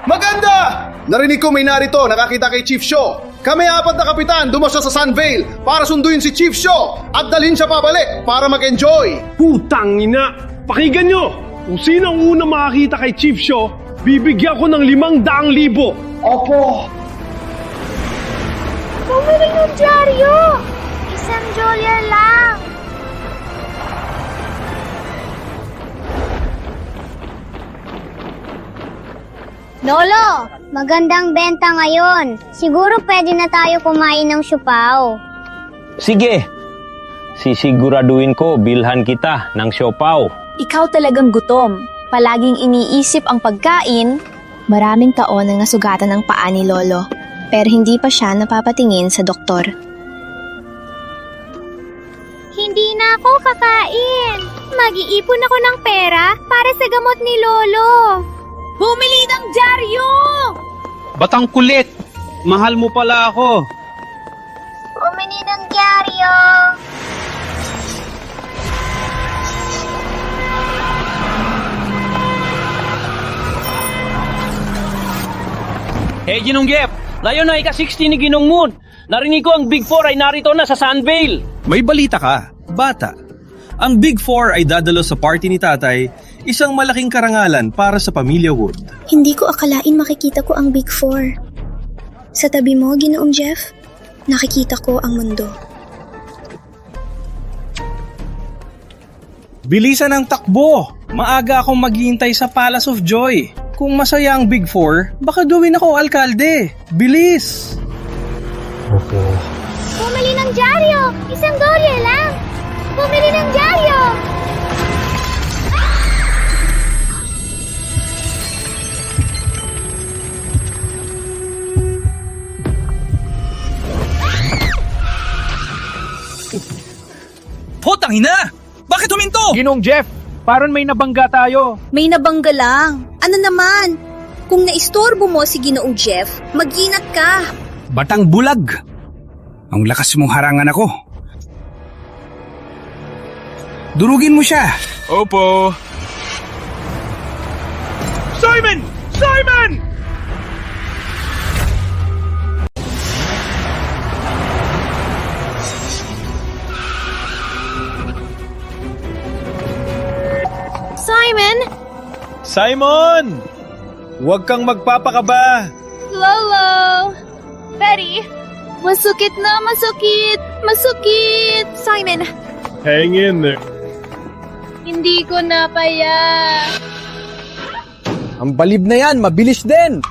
Maganda! Narinig ko may narito nakakita kay Chief Shaw. Kami 4 na kapitan dumasya sa Sunvale para sunduin si Chief Shaw at dalhin siya pabalik para mag-enjoy. Putang ina! Pakinggan nyo! Kung sino ang unang makakita kay Chief Shaw, bibigyan ko ng 500,000. Opo! Bumili ng dyaryo! $1 lang! Lolo, magandang benta ngayon. Siguro pwede na tayo kumain ng siopaw. Sige, sisiguraduhin ko bilhan kita ng siopaw. Ikaw talagang gutom. Palaging iniisip ang pagkain. Maraming taon ang nasugatan ng paa ni Lolo, pero hindi pa siya napapatingin sa doktor. Hindi na ako kakain. Mag-iipon ako ng pera para sa gamot ni Lolo. Bumili ng dyaryo! Batang kulit! Mahal mo pala ako. Bumili ng dyaryo. Hey, Ginong Jeff! Layo na ika-60 ni Ginong Moon. Narinig ko ang Big Four ay narito na sa Sunvale. May balita ka, bata. Ang Big Four ay dadalo sa party ni tatay, isang malaking karangalan para sa pamilya Wood. Hindi ko akalain makikita ko ang Big Four. Sa tabi mo, Ginoong Jeff, nakikita ko ang mundo. Bilisan ang takbo! Maaga akong maghihintay sa Palace of Joy. Kung masaya ang Big Four, baka gawin ako alkalde. Bilis! Bumili ng dyaryo. $1 lang. Bumili ng dyaryo. Putang ina! Bakit huminto? Ginong Jeff, parang may nabangga tayo. May nabangga lang. Ano naman? Kung naistorbo mo si Ginoong Jeff, mag-inat ka. Batang bulag! Ang lakas mong harangan ako. Durugin mo siya. Opo. Simon! Simon! Simon? Simon! Huwag kang magpapakaba. Lolo! Betty! Masukit na, masukit! Masukit! Simon! Hang in there. Hindi ko napaya. Ang balib na yan, mabilis din.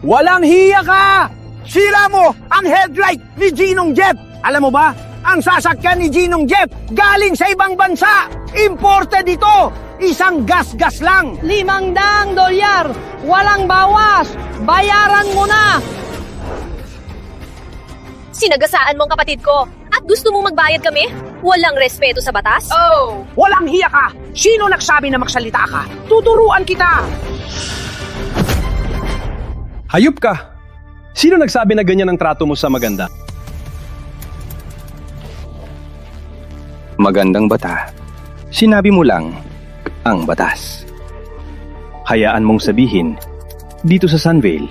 Walang hiya ka! Sira mo ang headlight ni Ginong Jeff! Alam mo ba, ang sasakyan ni Ginong Jeff galing sa ibang bansa! Imported ito! Isang gas-gas lang! $500! Walang bawas! Bayaran mo na! Sinagasaan mo ang kapatid ko at gusto mong magbayad kami? Walang respeto sa batas? Oh! Walang hiya ka! Sino nagsabi na magsalita ka? Tuturuan kita! Hayop ka! Sino nagsabi na ganyan ang trato mo sa maganda? Magandang bata. Sinabi mo lang ang batas. Hayaan mong sabihin, dito sa Sunvale,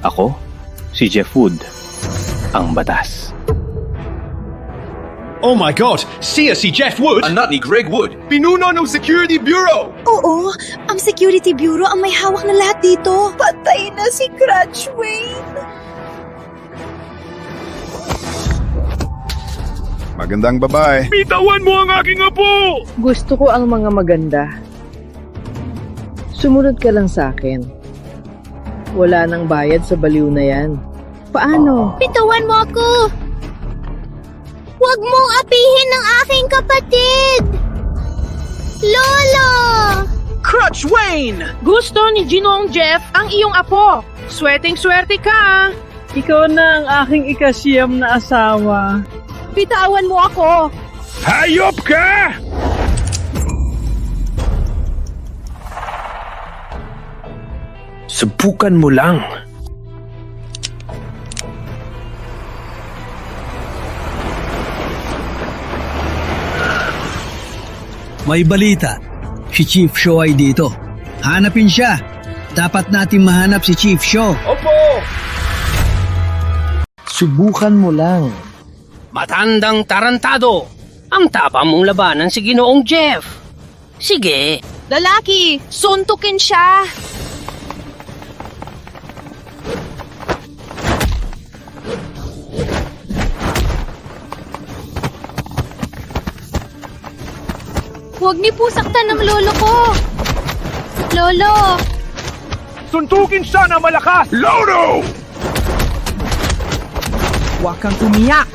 ako, si Jeff Wood, ang batas. Oh my God! Siya si Jeff Wood! Anak ni Greg Wood. Pinuno ng Security Bureau! Oo, ang Security Bureau ang may hawak na lahat dito. Patay na si Crutch Wayne. Magandang babae. Bitawan mo ang aking apo! Gusto ko ang mga maganda. Sumunod ka lang sa akin. Wala nang bayad sa baliw na yan. Paano? Bitawan mo ako. Huwag mong apihin ang aking kapatid. Lolo! Crutch Wayne! Gusto ni Ginoong Jeff ang iyong apo. Swerteng-swerte ka. Ikaw na ang aking ikasiyam na asawa. Bitawan mo ako. Hayop ka! Subukan mo lang. May balita. Si Chief Shaw ay dito. Hanapin siya. Dapat natin mahanap si Chief Shaw. Opo! Subukan mo lang. Matandang tarantado. Ang tapang mong labanan si Ginoong Jeff. Sige. Lalaki, suntukin siya. Huwag niyo po saktan ng lolo ko. Lolo! Suntukin siya na malakas! Lolo! Huwag kang umiyak.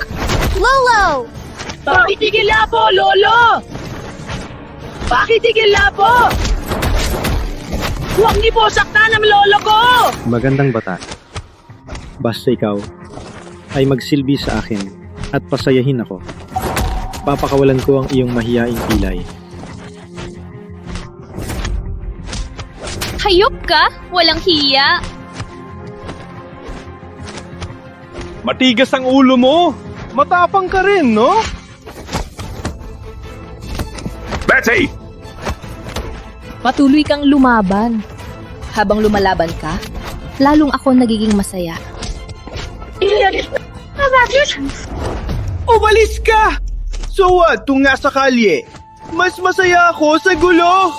Lolo! Bakit tigil po, Lolo? Bakit tigil po? Huwag niyo po saktan ang lolo ko! Magandang bata. Basta ikaw ay magsilbi sa akin at pasayahin ako. Papakawalan ko ang iyong mahiyaing pilay. Hayop ka? Walang hiya. Matigas ang ulo mo. Matapang ka rin, no? Betty! Patuloy kang lumaban. Habang lumalaban ka, lalong ako nagiging masaya. Umalis ka! So what, kung nasa kalye? Mas masaya ako sa gulo!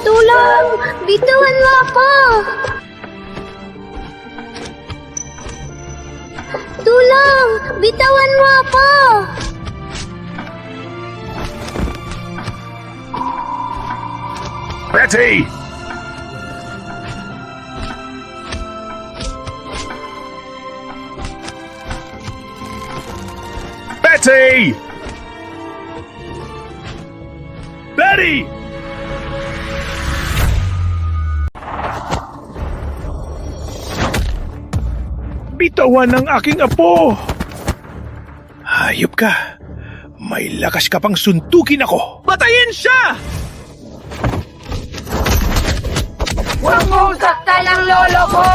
Tulong! Bitawan mo ako! Tulong! Bitawan mo ako! Betty! Betty! Betty! Bitawan ang aking apo! Hayop ka! May lakas ka pang suntukin ako! Patayin siya! Huwag mong saktan ang lolo ko!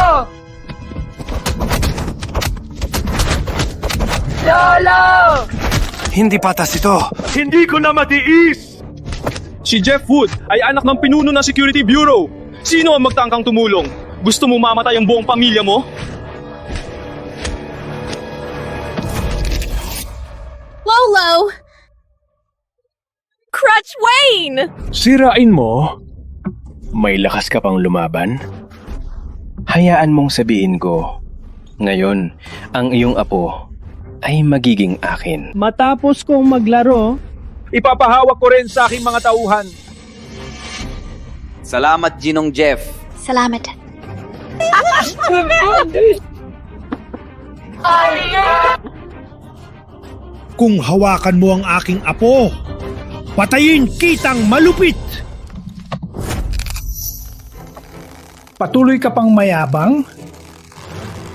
Lolo! Hindi patas ito! Hindi ko na matiis! Si Jeff Wood ay anak ng pinuno ng Security Bureau. Sino ang magtangkang tumulong? Gusto mo mamatay ang buong pamilya mo? Lolo! Crutch Wayne! Sirain mo? May lakas ka pang lumaban? Hayaan mong sabihin ko, ngayon, ang iyong apo ay magiging akin. Matapos kong maglaro, Ipapahawak ko rin sa aking mga tauhan. Salamat, Ginong Jeff. Salamat. Kung hawakan mo ang aking apo, patayin kitang malupit! patuloy ka pang mayabang?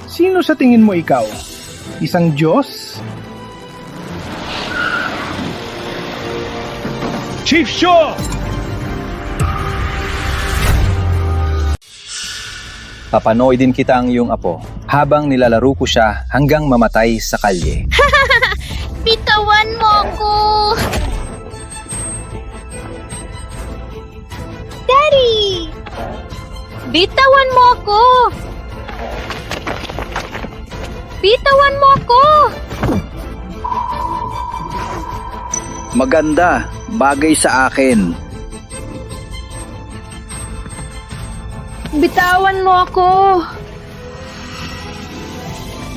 Sino sa tingin mo ikaw? Isang Diyos? Chief Shaw! Papanoodin kita ang iyong apo habang nilalaro ko siya hanggang mamatay sa kalye. Bitawan mo ko! Daddy! Bitawan mo ako! Bitawan mo ako! Maganda, bagay sa akin. Bitawan mo ako!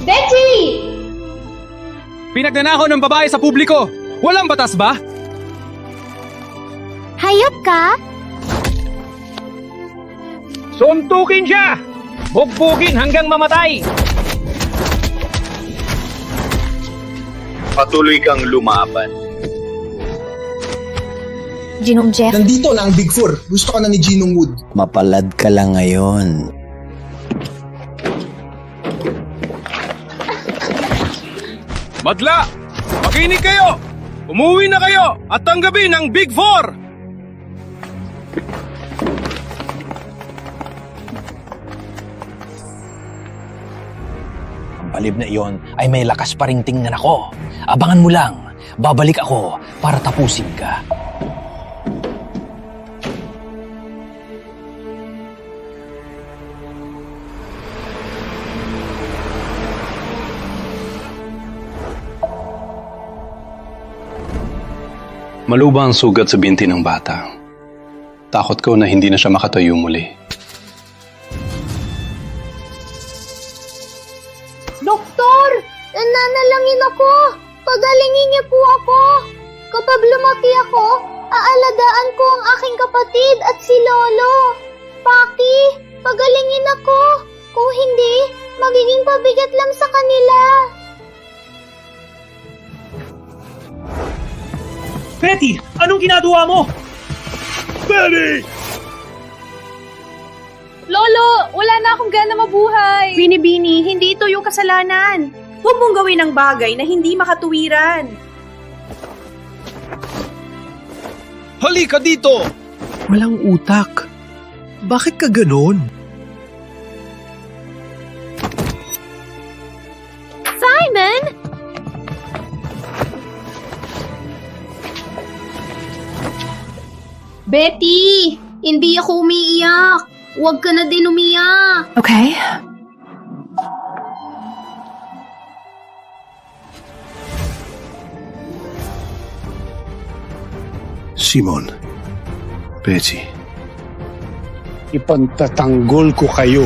Betty! Pinagnanakaw ng babae sa publiko! Walang batas ba? Hayop ka? Suntukin siya! Bugbugin hanggang mamatay! Patuloy kang lumaban. Ginong Jeff? Nandito na ang Big Four. Gusto ka na ni Ginong Wood. Mapalad ka lang ngayon. Madla! Makinig kayo! Umuwi na kayo at tanggapin ang Big Four! Ang palib na iyon ay may lakas pa ring tingnan ako. Abangan mo lang. Babalik ako para tapusin ka. Maluba ang sugat sa binti ng bata. Takot ko na hindi na siya makatayo muli. Doktor! Nananalangin ako! Pagalingin niyo po ako! Kapag lumaki ako, aalagaan ko ang aking kapatid at si Lolo. Paki, pagalingin ako! Kung hindi, magiging pabigat lang sa kanila. Betty! Anong ginagawa mo? Betty! Lolo, wala na akong gana mabuhay. Binibini, hindi ito yung kasalanan. Huwag mong gawin ng bagay na hindi makatuwiran. Halika dito! Walang utak. Bakit ka ganon? Simon! Betty! Hindi ako umiiyak. Huwag ka na din umiyak. Okay. Simon, Betty, Ipantatanggol ko kayo.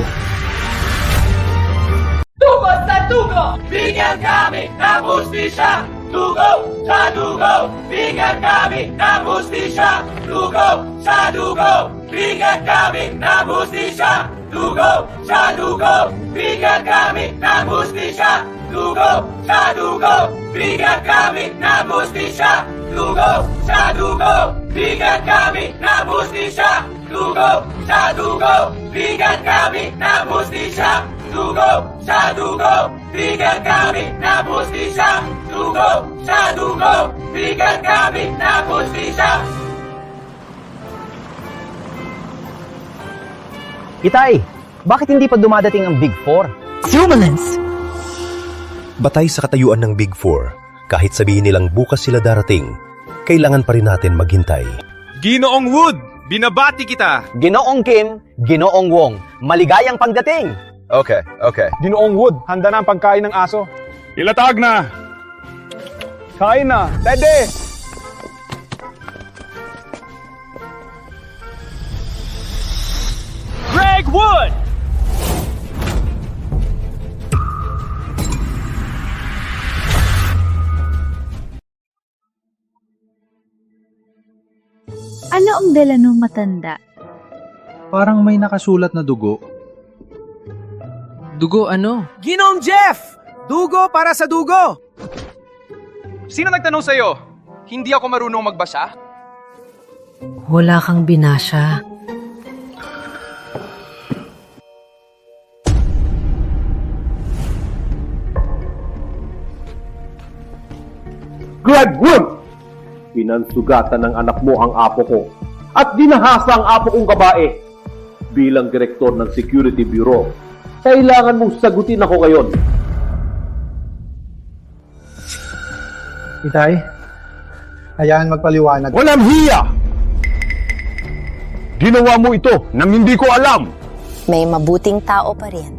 Tugos sa tugo! Bigyan kami ng hustisya! Dugo sa dugo! Bigyan kami ng hustisya! Dugo sa dugo! Bigyan kami ng hustisya! Dugo sa dugo! Bigyan kami ng hustisya! Dugo sa dugo! Bigyan kami ng hustisya! Dugo sa dugo! Bigyan kami ng hustisya! Dugo sa dugo! Bigyan kami ng hustisya! Dugo sa dugo! Bigyan kami ng hustisya! Dugo sa dugo! Bigyan kami ng hustisya! Itay, bakit hindi pa dumadating ang Big Four? Humulance! Batay sa katayuan ng Big Four, kahit sabihin nilang bukas sila darating, kailangan pa rin natin maghintay. Ginoong Wood! Binabati kita! Ginoong Kim, Ginoong Wong, maligayang pagdating! Okay. Ginoong Wood, handa na ang pagkain ng aso. Ilatag na! Kain na! Tede! Greg Wood! Ano ang dala ng matanda? Parang may nakasulat na dugo. Dugo ano? Ginoong Jeff! Dugo para sa dugo! Sino nagtanong sa'yo? Hindi ako marunong magbasa? Wala kang binasa. Greg Wood! Pinansugatan ng anak mo ang apo ko at dinahasa ang apo kong babae. Bilang direktor ng Security Bureau, kailangan mong sagutin ako ngayon. Itay, hayaan magpaliwanag. Walang hiya! Ginawa mo ito nang hindi ko alam. May mabuting tao pa rin.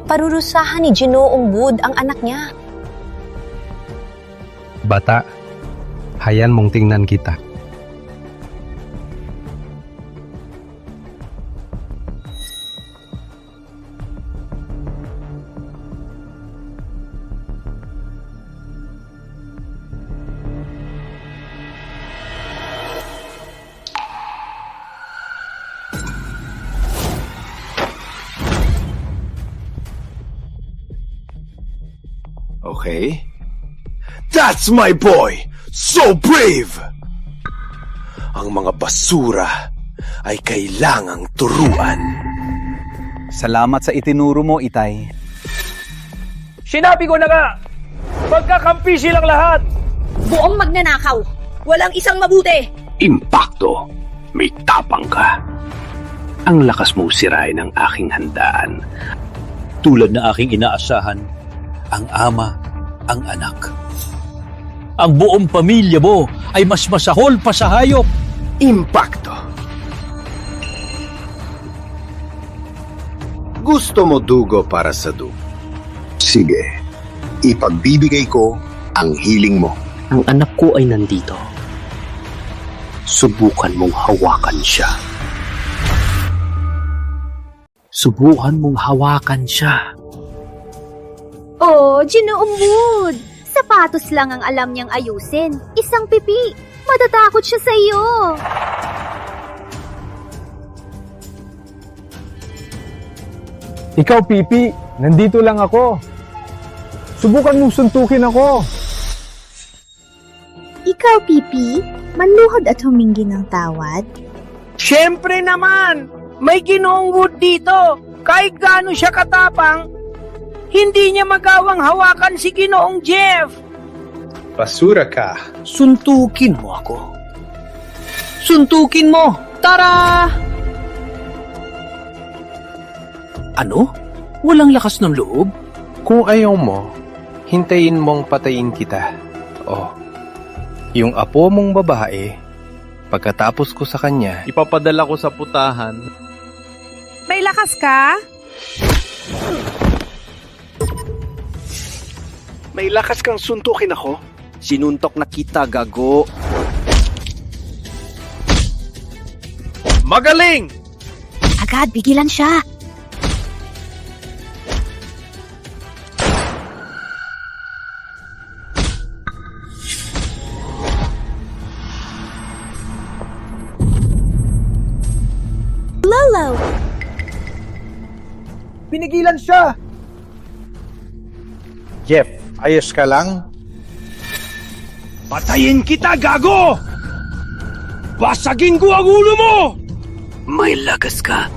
Parurusahan ni Ginoong Wood ang anak niya. Bata, hayaan mong tingnan kita. Okay? That's my boy! So brave! Ang mga basura ay kailangang turuan. Salamat sa itinuro mo, Itay. Sinabi ko na nga! Magkakampi silang lahat! Buong magnanakaw! Walang isang mabuti! Impakto! May tapang ka. Ang lakas mo sirain ang aking handaan. Tulad na aking inaasahan, ang ama, ang anak. Ang buong pamilya mo ay mas masahol pa sa hayop. Impakto! Gusto mo dugo para sa dugo? Sige, ipagbibigay ko ang hiling mo. Ang anak ko ay nandito. subukan mong hawakan siya. Subukan mong hawakan siya. Oh, Ginoong Wood! Sapatos lang ang alam niyang ayusin. Isang pipi. Matatakot siya sa iyo. Ikaw, Pipi, nandito lang ako. Subukan mong suntukin ako. Ikaw, Pipi, manluhod at humingi ng tawad? Siyempre naman! May Ginoong Wood dito! Kahit gaano siya katapang, hindi niya magawang hawakan si Ginoong Jeff! Basura ka. Suntukin mo ako. Suntukin mo! Tara! Ano? Walang lakas ng loob? Kung ayaw mo, hintayin mong patayin kita. Oh, yung apo mong babae, pagkatapos ko sa kanya, Ipapadala ko sa putahan. May lakas ka? may lakas kang suntukin ako? Sinuntok na kita, gago. Magaling! Agad, bigilan siya. Lolo! Pinigilan siya! Jeff, ayos ka lang? Patayin kita, gago! Basagin ko ang ulo mo! May lakas ka.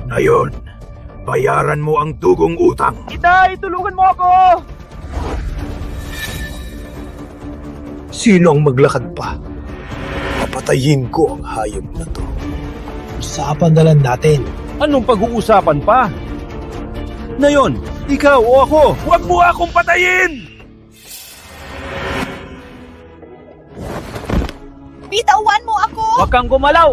Ngayon, bayaran mo ang dugong utang. Itay, tulungan mo ako! Sino ang maglakad pa? Papatayin ko ang hayop na to. Usapan na lang natin. Anong pag-uusapan pa? Ngayon, ikaw o ako, huwag mo akong patayin! Bitawan mo ako! Huwag kang gumalaw!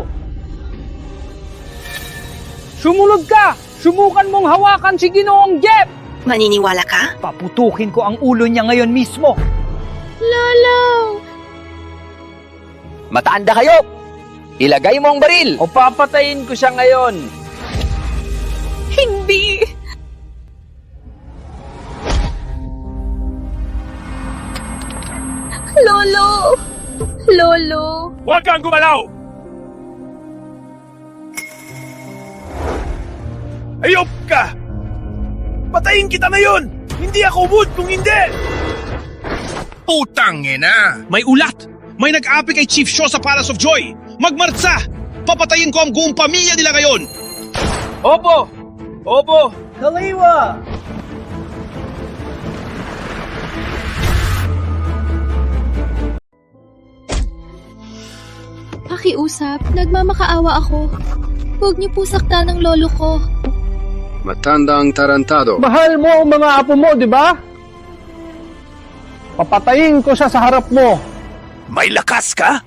Sumunod ka! Subukan mong hawakan si Ginoong Jeff! Maniniwala ka? Paputukin ko ang ulo niya ngayon mismo. Lolo! Mataanda kayo! Ilagay mo ang baril! O papatayin ko siya ngayon! Hindi! Lolo! Lolo! Huwag kang gumalaw! Ayop ka! Patayin kita ngayon! Hindi ako Wood kung hindi! Putangina! May ulat! May nag-api kay Chief Shaw sa Palace of Joy! Magmartsa! Papatayin ko ang buong pamilya nila ngayon! Opo! Opo! Kaliwa! Pakiusap, nagmamakaawa ako. Huwag niyo po saktan ng lolo ko. Matandang tarantado. Mahal mo ang mga apo mo, di ba? Papatayin ko siya sa harap mo. May lakas ka?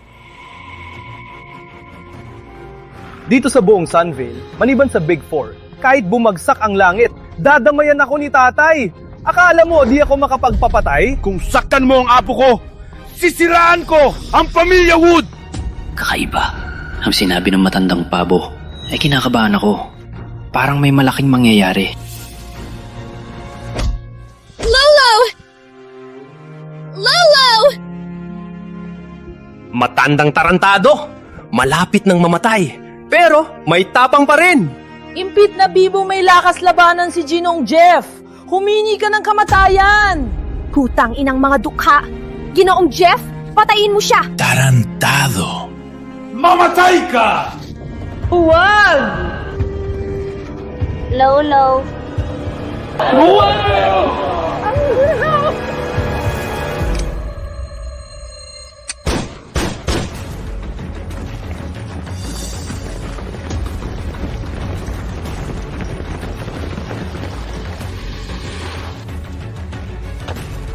Dito sa buong Sunvale, maliban sa Big Four, kahit bumagsak ang langit, dadamayan ako ni tatay. Akala mo di ako makapagpapatay? Kung saktan mo ang apo ko, sisiraan ko ang pamilya Wood! Kakaiba. Ang sinabi ng matandang pabo. Ay kinakabahan ako. Parang may malaking mangyayari. Lolo! Lolo! Matandang tarantado! Malapit ng mamatay. Pero may tapang pa rin. Impit na bibo may lakas labanan si Ginong Jeff. Humingi ka ng kamatayan. Putang inang mga dukha. Ginoong Jeff, patayin mo siya. Tarantado! Mamatay ka! Huwag! Lolo!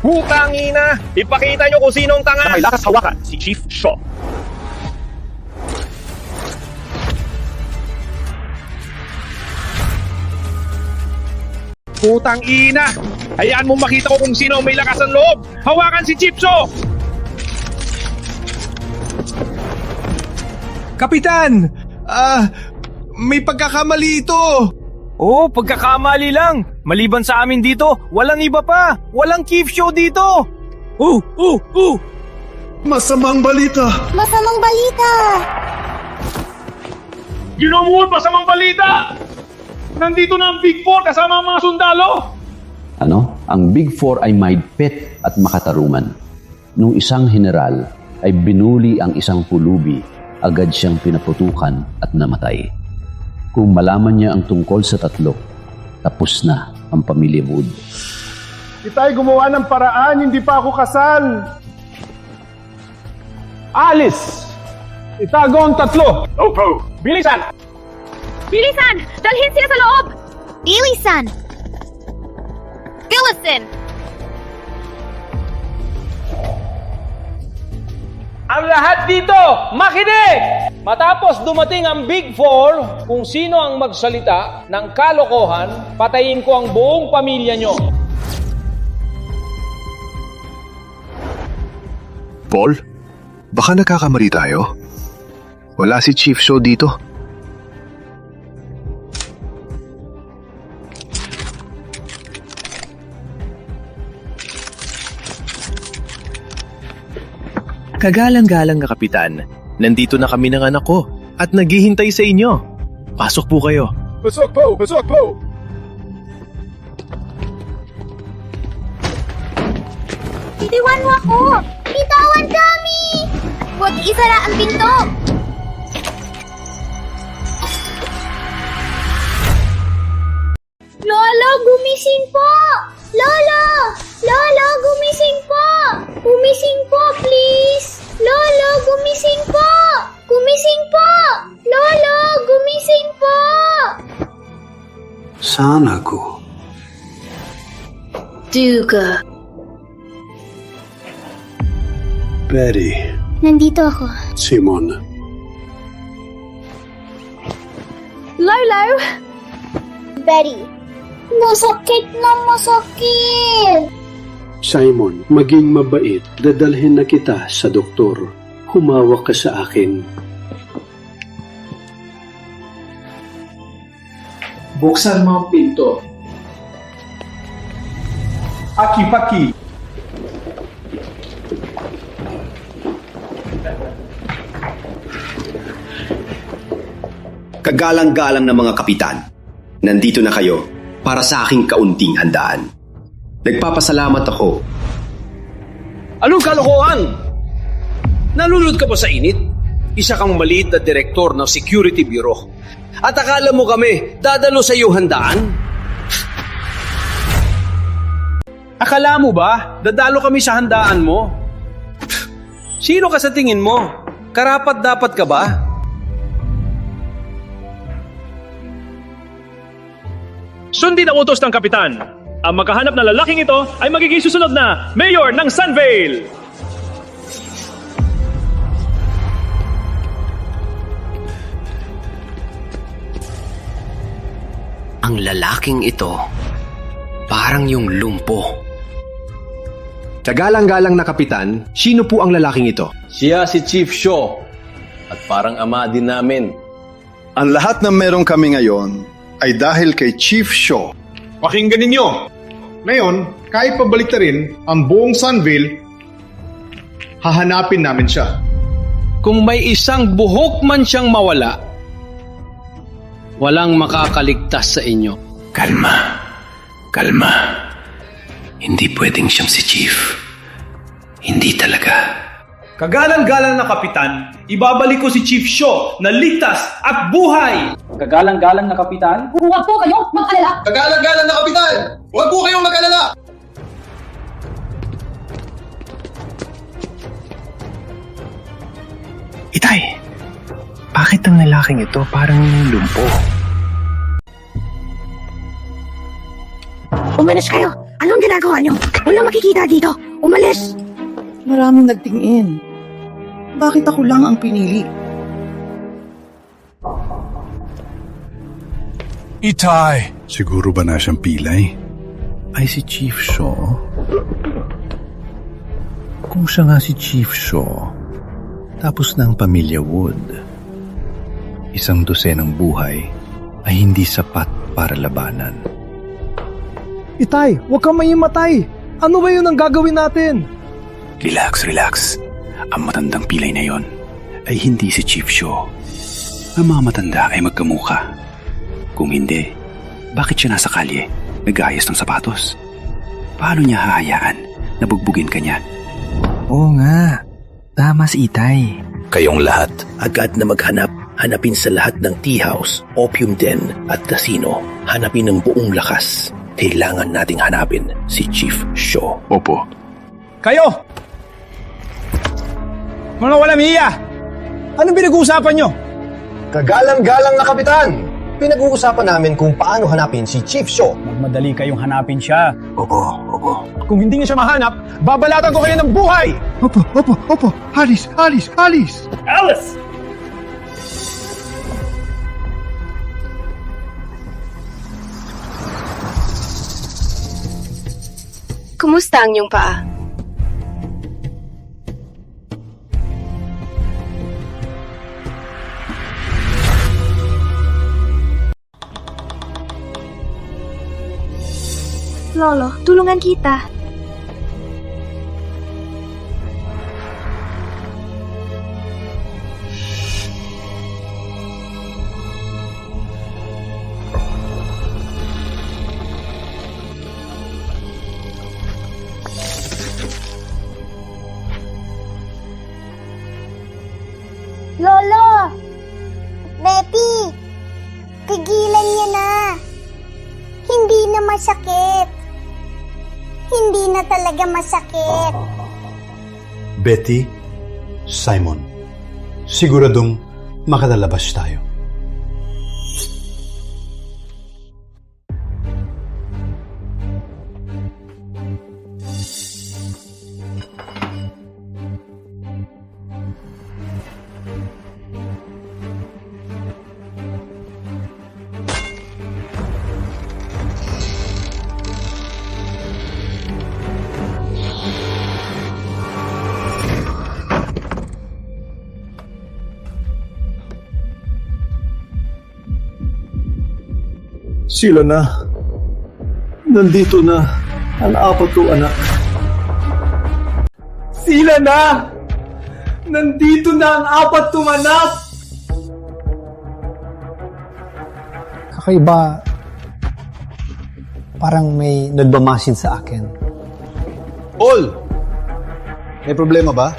Putangina! Ipakita nyo kung sino ang tanga! May lakas hawakan, si Chief Shaw. Putang ina! Hayaan mo makita ko kung sino ang may lakas ng loob! Hawakan si Chipso! Kapitan! May pagkakamali ito! Oo, pagkakamali lang. Maliban sa amin dito, walang iba pa. Walang Chief Show dito. Masamang balita! Masamang balita! Ginoon, masamang balita! Nandito na ang Big Four kasama ang mga sundalo! Ano? Ang Big Four ay mahigpit at makatarungan. Nung isang general ay binuli ang isang pulubi, agad siyang pinaputukan at namatay. Kung malaman niya ang tungkol sa tatlo, tapos na ang pamilya Wood. Itay, gumawa ng paraan, hindi pa ako kasal! Alice! Itago ang tatlo! Opo! Bilisan! Bilisan! Dalhin sila sa loob! Bilisan! Gillison! Ang lahat dito, makinig! Matapos dumating ang Big Four, kung sino ang magsalita ng kalokohan, patayin ko ang buong pamilya nyo. Paul, baka nagkakamali tayo. Wala si Chief Shaw dito. Kagalang-galang na kapitan, nandito na kami ng anak ko at naghihintay sa inyo. Pasok po kayo. Pasok po! Pasok po! Bitiwan mo ako! Bitawan kami! Huwag isara ang pinto! Lolo, gumising po! Lolo! Lolo, gumising po! Gumising po, please! Lolo, gumising po! Gumising po! Lolo, gumising po! Sana ko. Duga. Betty. Nandito ako. Simon. Lolo! Betty. Masakit na masakit! Simon, maging mabait. Dadalhin na kita sa doktor. Humawak ka sa akin. Buksan mo ang pinto. Aki-paki. Kagalang-galang na mga kapitan, nandito na kayo para sa aking kaunting handaan. Nagpapasalamat ako. Anong kalokohan? Nalulod ka ba sa init? Isa kang maliit na direktor ng Security Bureau. At akala mo kami dadalo sa iyong handaan? Akala mo ba dadalo kami sa handaan mo? Sino ka sa tingin mo? Karapat-dapat ka ba? Sundin ang utos ng kapitan. Ang magkahanap na lalaking ito ay magiging susunod na Mayor ng Sunvale! Ang lalaking ito, parang yung lumpo. Kagalang-galang na kapitan, sino po ang lalaking ito? Siya si Chief Shaw. At parang ama din namin. Ang lahat ng meron kami ngayon ay dahil kay Chief Shaw. Pakinggan ninyo. Ngayon, kahit pabalik na rin ang buong Sunvale, hahanapin namin siya. Kung may isang buhok man siyang mawala, walang makakaligtas sa inyo. Kalma. Kalma. Hindi pwedeng siyang si Chief. Hindi talaga. Kagalang-galang na kapitan, ibabalik ko si Chief Shaw na ligtas at buhay! Kagalang-galang na kapitan? Huwag po kayong mag-alala! Kagalang-galang na kapitan! Huwag po kayong mag-alala! Itay, bakit ang lalaking ito parang lumpo? Umalis kayo! Anong ginagawa niyo? Walang makikita dito! Umalis! Maraming nagtingin. Bakit ako lang ang pinili? Itay! Siguro ba na siyang pilay? ay si Chief Shaw? Kung siya nga si Chief Shaw, tapos na ang pamilya Wood, isang dosenang buhay ay hindi sapat para labanan. Itay, huwag kang maimatay. Ano ba yun ang gagawin natin? Relax, relax. Ang matandang pilay na yon ay hindi si Chief Shaw. Ang mga matanda ay magkamukha. Kung hindi, bakit siya nasa kalye, nag-aayos ng sapatos? Paano niya hahayaan na bugbugin ka niya? Oo nga, tama si Itay. Kayong lahat, agad na maghanap. Hanapin sa lahat ng tea house, opium den at casino. Hanapin ng buong lakas. Kailangan nating hanapin si Chief Shaw. Opo. Kayo! Mga walang hiya! Anong pinag-uusapan nyo? Kagalang-galang na kapitan! Pinag-uusapan namin kung paano hanapin si Chief Shaw. Magmadali kayong hanapin siya. Opo. Kung hindi niyo siya mahanap, babalatan ko kayo ng buhay! Opo. Alice! Alice! Kumusta ang iyong paa? Lolo, tulungan kita. Lolo! Betty! Pigilan niya na! Hindi na masakit! Hindi na talaga masakit! Betty, Simon, siguradong makalalabas tayo. Sila na. Nandito na ang apat kong anak. Sila na! Nandito na ang apat kong anak! Kakaiba, parang may nagmamasid sa akin. Paul! May problema ba?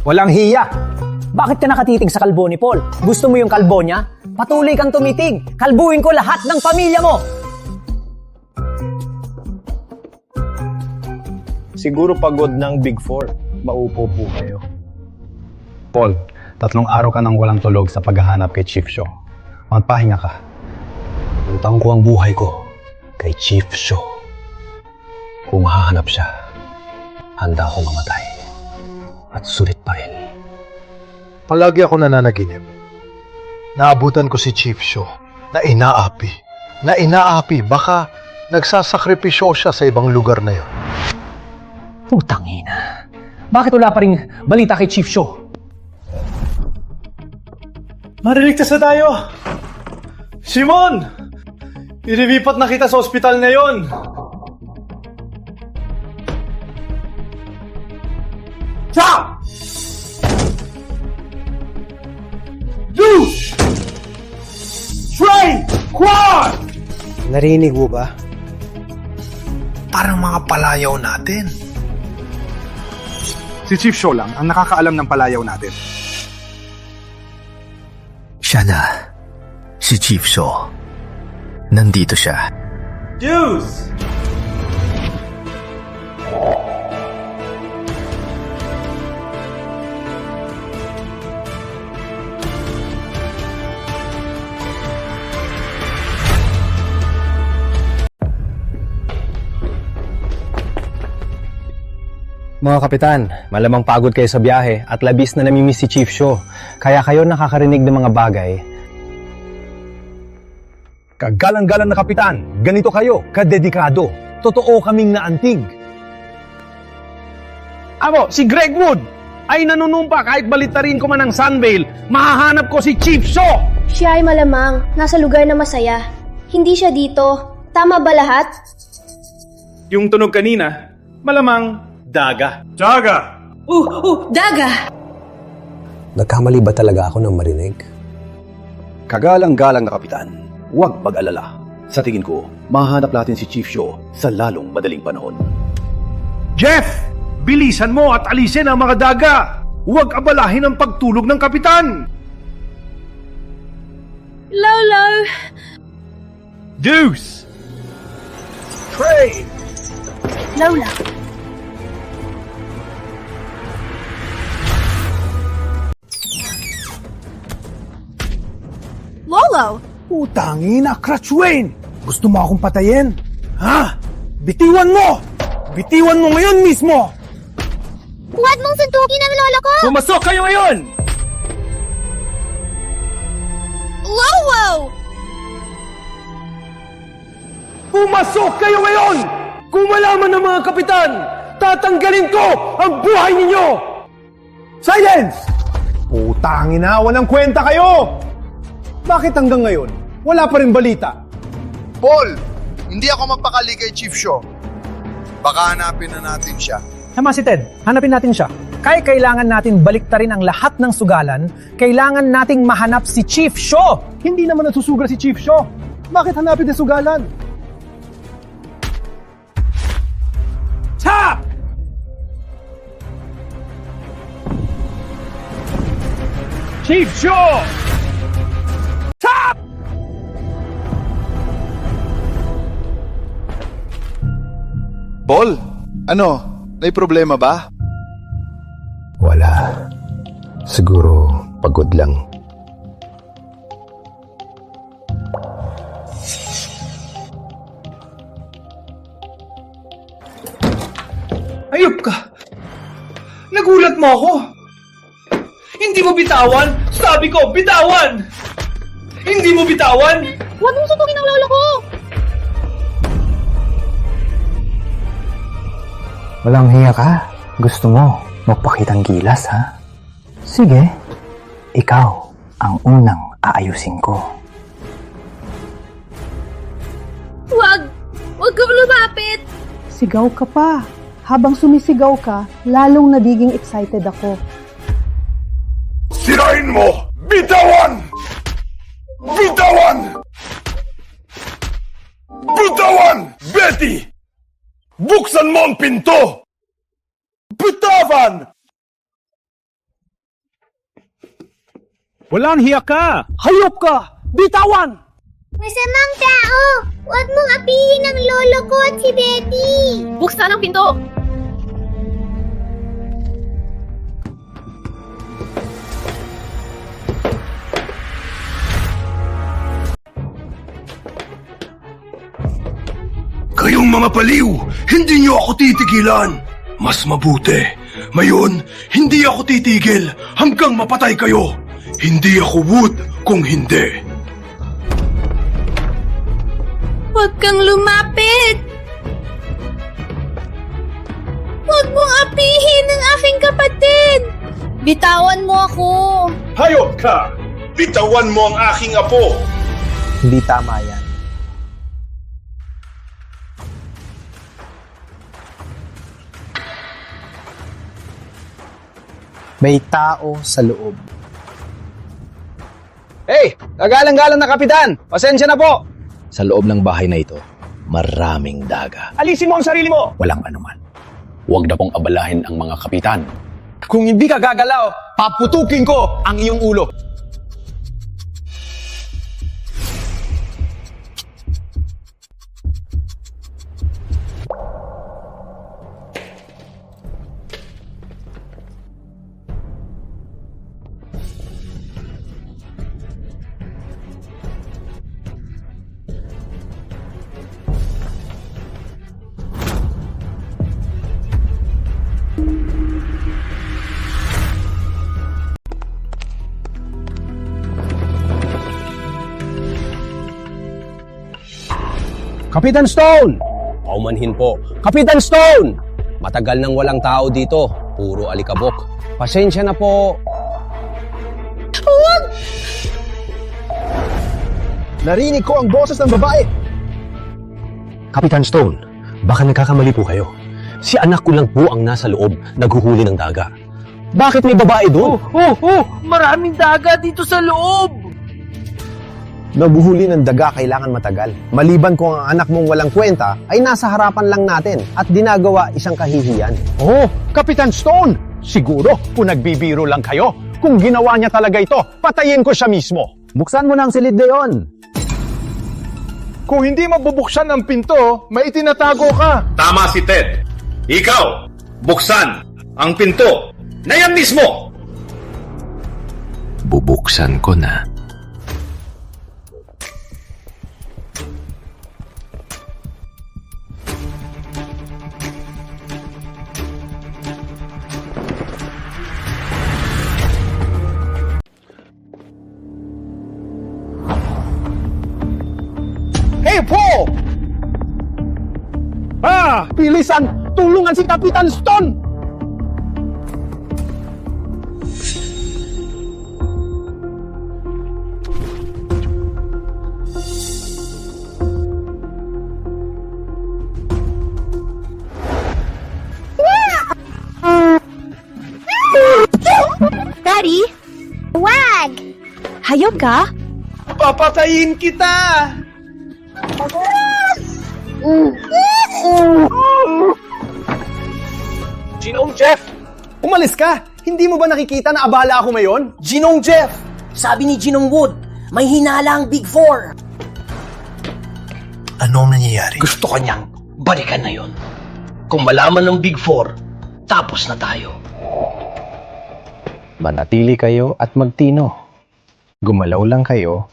Walang hiya! Bakit ka nakatitig sa kalbo ni Paul? Gusto mo yung kalbo niya? Patuloy kang tumitig! Kalbuin ko lahat ng pamilya mo! Siguro pagod ng Big Four. Maupo po kayo. Paul, 3 araw ka nang walang tulog sa paghahanap kay Chief Shaw. Magpahinga ka. Utang ko ang buhay ko kay Chief Shaw. Kung hahanap siya, handa akong mamatay. At sulit pa rin. Palagi ako nananaginip. Naabutan ko si Chief Shaw na inaapi. Baka nagsasakripisyo siya sa ibang lugar na yon. Putang ina. Bakit wala pa ring balita kay Chief Shaw? Mariligtas na tayo! Simon! Ililipat na kita sa ospital ngayon! Stop! Zeus! Train! Quad! Narinig mo ba? Parang mga palayaw natin. Si Chief Shaw lang ang nakakaalam ng palayaw natin. Siya na. Si Chief Shaw. Nandito siya. Zeus! Mga kapitan, malamang pagod kayo sa biyahe at labis na namimiss si Chief Shaw. Kaya kayo nakakarinig ng mga bagay. Kagalang-galang na kapitan, ganito kayo, kadedikado. Totoo kaming naantig. Amo, si Greg Wood ay nanunumpa kahit balitarin ko man ang Sunvale, mahahanap ko si Chief Shaw! Siya ay malamang nasa lugar na masaya. Hindi siya dito. Tama ba lahat? Yung tunog kanina, malamang daga. Daga! Daga! Nagkamali ba talaga ako ng marinig? Kagalang-galang na kapitan, huwag mag-alala. Sa tingin ko, mahanap natin si Chief Shaw sa lalong madaling panahon. Jeff! Bilisan mo at alisin ang mga daga! Huwag abalahin ang pagtulog ng kapitan! Lolo! Deuce! Trey! Lola! Lolo! Utangin na, Crutchwain! Gusto mo akong patayin? Ha? Bitiwan mo! Bitiwan mo ngayon mismo! Huwag mong suntukin ang lolo ko! Pumasok kayo ngayon! Lolo! Pumasok kayo ngayon! Kung malaman ng mga kapitan, tatanggalin ko ang buhay ninyo! Silence! Utangin na, walang kwenta kayo! Bakit hanggang ngayon, wala pa rin balita? Paul, hindi ako mapakali kay Chief Shaw. Baka hanapin na natin siya. Tama si Ted, hanapin natin siya. Kaya kailangan natin baliktarin ang lahat ng sugalan, kailangan nating mahanap si Chief Shaw. Hindi naman nasusugal si Chief Shaw. Bakit hanapin ang sugalan? Tap! Chief Shaw! Tap! Paul, ano? May problema ba? Wala. Siguro pagod lang. Ayop ka! Nagulat mo ako! Hindi mo bitawan! Sabi ko, bitawan! Hindi mo bitawan! Huwag mong suntukin ang lolo ko! Walang hiya ka? Gusto mo magpakitang gilas, ha? Sige, ikaw ang unang aayusin ko. Huwag! Huwag kang lumapit! Sigaw ka pa. Habang sumisigaw ka, lalong nagiging excited ako. Sirain mo! Bitawan! Bitawan! Bitawan! Betty! Buksan mo ang pinto! Bitawan! Walang hiya ka! Hayop ka! Bitawan! Masamang tao! Huwag mong apihin ang lolo ko at si Betty! Buksan ang pinto! Kayong mga paliw, hindi niyo ako titigilan. Mas mabuti. Ngayon, hindi ako titigil hanggang mapatay kayo. Hindi ako Wood kung hindi. Huwag kang lumapit! Huwag mong apihin ang aking kapatid! Bitawan mo ako! Hayop ka! Bitawan mo ang aking apo! Hindi tama yan. May tao sa loob. Hey! Kagalang-galang na kapitan! Pasensya na po! Sa loob ng bahay na ito, maraming daga. Alisin mo ang sarili mo! Walang anuman. Huwag na pong abalahin ang mga kapitan. Kung hindi ka gagalaw, paputukin ko ang iyong ulo! Kapitan Stone! Paumanhin po. Kapitan Stone! Matagal nang walang tao dito. Puro alikabok. Pasensya na po. Huwag! Narinig ko ang boses ng babae. Kapitan Stone, baka nagkakamali po kayo. Si anak ko lang po ang nasa loob, naghuhuli ng daga. Bakit may babae doon? Maraming daga dito sa loob! Naghuhuli ng daga kailangan matagal. Maliban kung ang anak mong walang kwenta ay nasa harapan lang natin at dinagawa isang kahihiyan. Oh, Kapitan Stone! Siguro kung nagbibiro lang kayo. Kung ginawa niya talaga ito, patayin ko siya mismo. Buksan mo na ang silid na yon. Kung hindi mabubuksan ang pinto, may itinatago ka. Tama si Ted. Ikaw, buksan ang pinto na yan mismo. Bubuksan ko na. Hey, Paul! Bilisan! Tulungan si Kapitan Stone! Daddy? Wag! Hayop ka? Papatayin kita! Ginong Jeff! Umalis ka! Hindi mo ba nakikita na abala ako ngayon? Ginong Jeff! Sabi ni Ginong Wood, may hinala ang Big Four. Ano ang nangyayari? Gusto ko niyang balikan na yon. Kung malaman ng Big Four, tapos na tayo. Manatili kayo at magtino. Gumalaw lang kayo.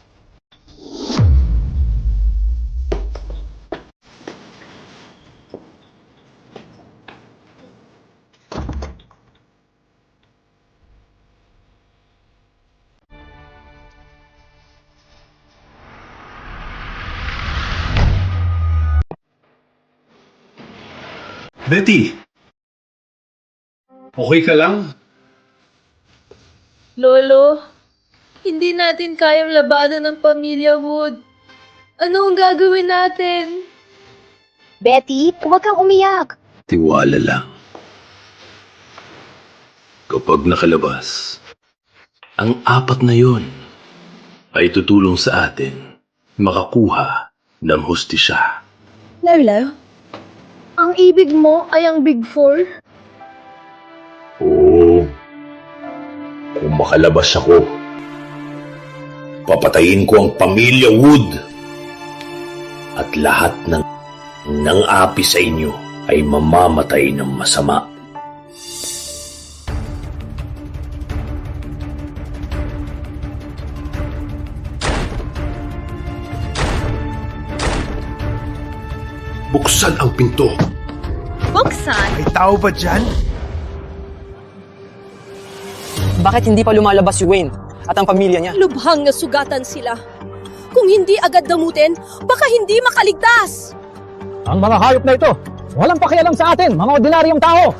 Betty! Okay ka lang? Lolo, hindi natin kayang labanan ng pamilya Wood. Ano ang gagawin natin? Betty, huwag kang umiyak. Tiwala lang. Kapag nakalabas, ang apat na yon ay tutulong sa atin makakuha ng hustisya. Lolo, ang ibig mo ay ang Big Four? Oo. Kung makalabas ako, papatayin ko ang pamilya Wood. At lahat ng api sa inyo ay mamamatay ng masama. Buksan ang pinto. Buksan? May tao ba dyan? Bakit hindi pa lumalabas si Wayne at ang pamilya niya? Lubhang nasugatan sila. Kung hindi agad damutin, baka hindi makaligtas. Ang mga hayop na ito, walang pakialam sa atin, mga ordinaryong tao.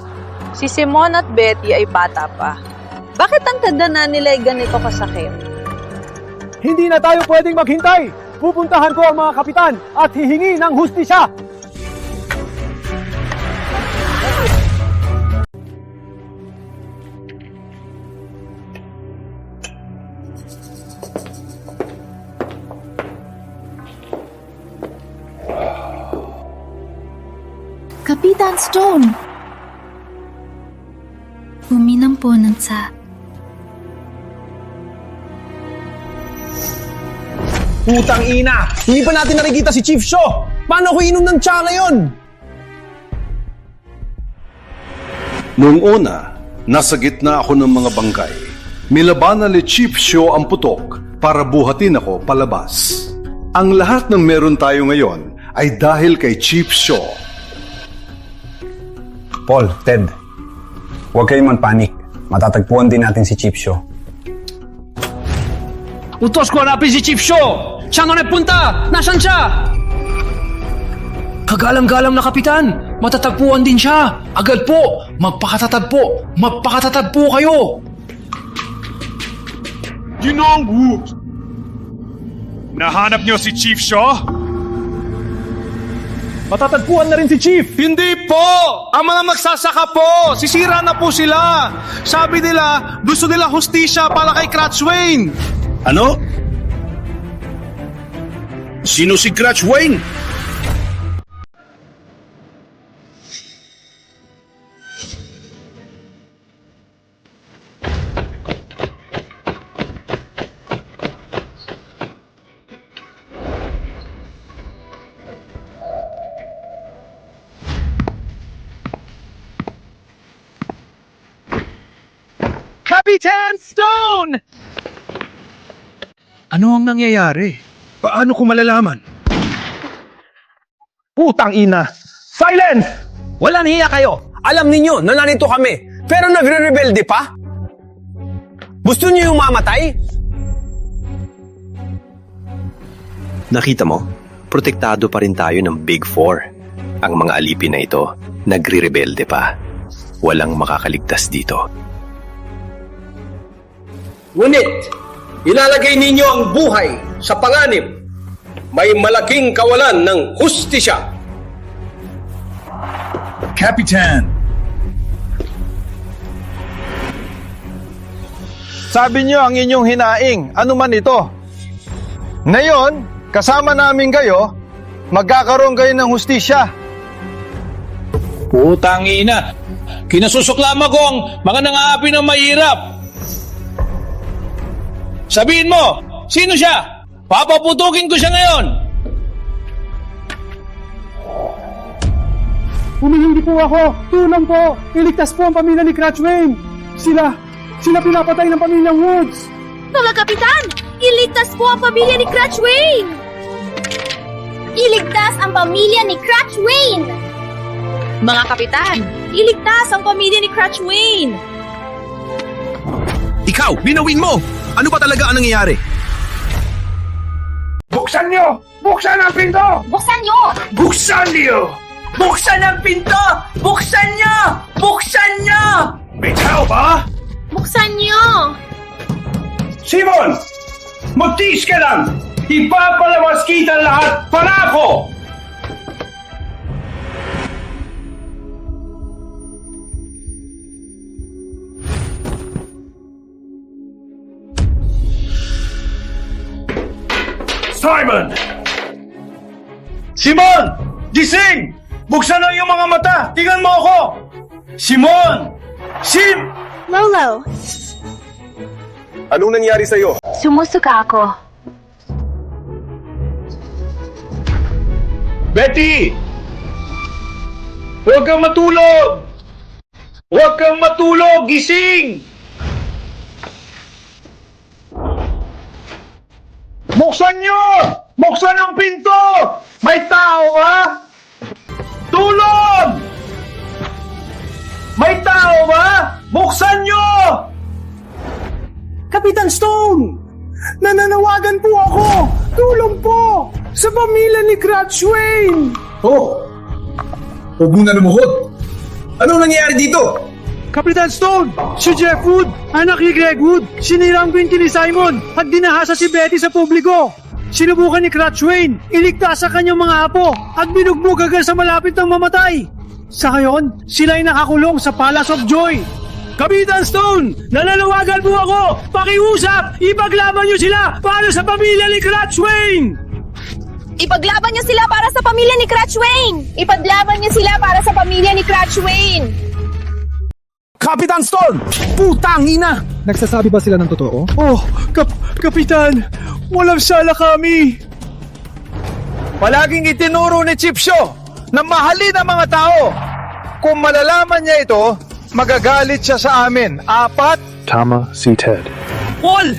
Si Simon at Betty ay bata pa. Bakit ang tanda na nila ay ganito kasakit? Hindi na tayo pwedeng maghintay. Pupuntahan ko ang mga kapitan at hihingi ng hustisya. Kapitan Stone! Uminom po ng tsa. Putang ina! Hindi pa natin nakikita si Chief Shaw! Paano ko inom ng tsa ngayon? Noong una, nasa gitna ako ng mga bangkay. Milabanan ni Chief Shaw ang putok para buhatin ako palabas. Ang lahat ng meron tayo ngayon ay dahil kay Chief Shaw. Paul, Ted, huwag kayong man-panic. Matatagpuan din natin si Chief Shaw. Utos ko hanapin si Chief Shaw! Siya nga nagpunta! Nasaan siya? Kagalang-galang na kapitan! Matatagpuan din siya! Agad po! Magpakatatag po kayo! Ginoong Wood! Nahanap niyo si Chief Shaw? Matatagpuan na rin si Chief! Hindi po! Ang mga magsasaka po! Sisira na po sila! Sabi nila, gusto nila hustisya para kay Crutchwayne! Ano? Sino si Crutchwayne? Kapitan Stone! Ano ang nangyayari? Paano ko malalaman? Putang ina! Silence! Walang hiya kayo! Alam ninyo na narito kami, pero nagre-rebelde pa? Gusto niyo yung mamatay? Nakita mo, protektado pa rin tayo ng Big Four. Ang mga alipin na ito, nagre-rebelde pa. Walang makakaligtas dito. Ngunit, ilalagay ninyo ang buhay sa panganib. May malaking kawalan ng hustisya. Kapitan! Sabi niyo ang inyong hinaing, ano man ito. Ngayon, kasama namin kayo, magkakaroon kayo ng hustisya. Putang ina! Kinasusuklama ko ang mga nangaapi ng mahirap! Sabihin mo, sino siya? Papaputukin ko siya ngayon! Humihindi po ako! Tulong po! Iligtas po ang pamilya ni Crutchwayne! Sila pinapatay ng pamilyang Woods! Mga kapitan, iligtas po ang pamilya ni Crutchwayne! Iligtas ang pamilya ni Crutchwayne! Mga kapitan, iligtas ang pamilya ni Crutchwayne! Ikaw, binawin mo! Ano ba talaga ang nangyayari? Buksan niyo! Buksan ang pinto! Buksan niyo! Buksan niyo! Buksan ang pinto! Buksan niyo! Buksan niyo! May tao ba? Buksan niyo! Simon! Magtiis ka lang! Ipapalabas kita lahat para ako! Simon! Simon! Gising! Buksan ang iyong mga mata! Tingnan mo ako! Simon! Lolo, Anong nangyari sa'yo? Sumusuka ako. Betty! Huwag kang matulog! Huwag kang matulog! Gising! Buksan niyo! Buksan ang pinto! May tao ba? Tulong! May tao ba? Buksan niyo! Kapitan Stone! Nananawagan po ako! Tulong po! Sa pamilya ni Crutchwayne! Oh! Huwag mo na lumuhod! Anong nangyayari dito? Kapitan Stone! Si Jeff Wood, anak ni Greg Wood, sinira ang binti ni Simon at dinahasa si Betty sa publiko. Sinubukan ni Crutchwayne, iligtas sa kanyang mga apo at binugbog agad sa malapit ng mamatay. Sa ngayon, sila ay nakakulong sa Palace of Joy. Kapitan Stone, nananawagan po ako! Pakiusap! Ipaglaban niyo sila para sa pamilya ni Crutchwayne! ipaglaban niyo sila para sa pamilya ni Crutchwayne! Ipaglaban niyo sila para sa pamilya ni Crutchwayne! Kapitan Stone! Putang ina! Nagsasabi ba sila ng totoo? Oh, Kapitan! Walang sala kami! Palaging itinuro ni Chief Shaw na mahalin ang mga tao. Kung malalaman niya ito, magagalit siya sa amin. 4. Tama si Ted. Paul!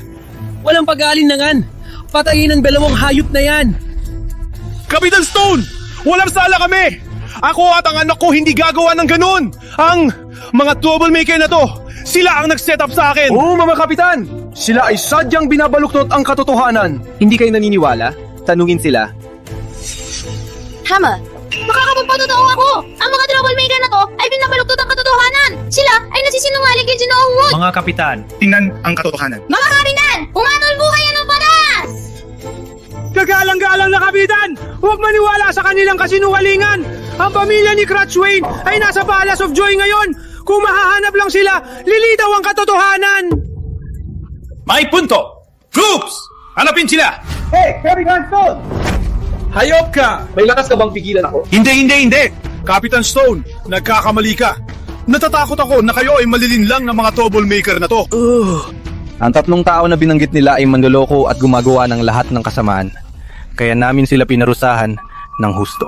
Walang pag-aalinlangan. Patayin ang dalawang hayop na yan. Kapitan Stone! Walang sala kami! Ako at ang anak ko hindi gagawa ng ganun! Ang mga troublemaker na to, sila ang nag-set up sa akin! Oo, mga kapitan! Sila ay sadyang binabaluktot ang katotohanan. Hindi kayo naniniwala? Tanungin sila. Hammer, patotoo ako! Ang mga troublemaker na to ay pinabaluktot ang katotohanan! Sila ay nasisinungaling kay Ginoong Wood! Mga kapitan, tingnan ang katotohanan. Mga kapitan! Umatol po kayo ng patas! Kagalang-galang na kapitan! Huwag maniwala sa kanilang kasinungalingan! Ang pamilya ni Crutchwayne ay nasa Palace of Joy ngayon! Kung mahahanap lang sila, lilitaw ang katotohanan! May punto! Troops! Hanapin sila! Hey, Capitan Stone! Hayop ka! May lakas ka bang pigilan ako? Hindi! Capitan Stone, nagkakamali ka. Natatakot ako na kayo ay malilinlang ng mga troublemaker na to. Ang 3 tao na binanggit nila ay manloloko at gumagawa ng lahat ng kasamaan. Kaya namin sila pinarusahan ng husto.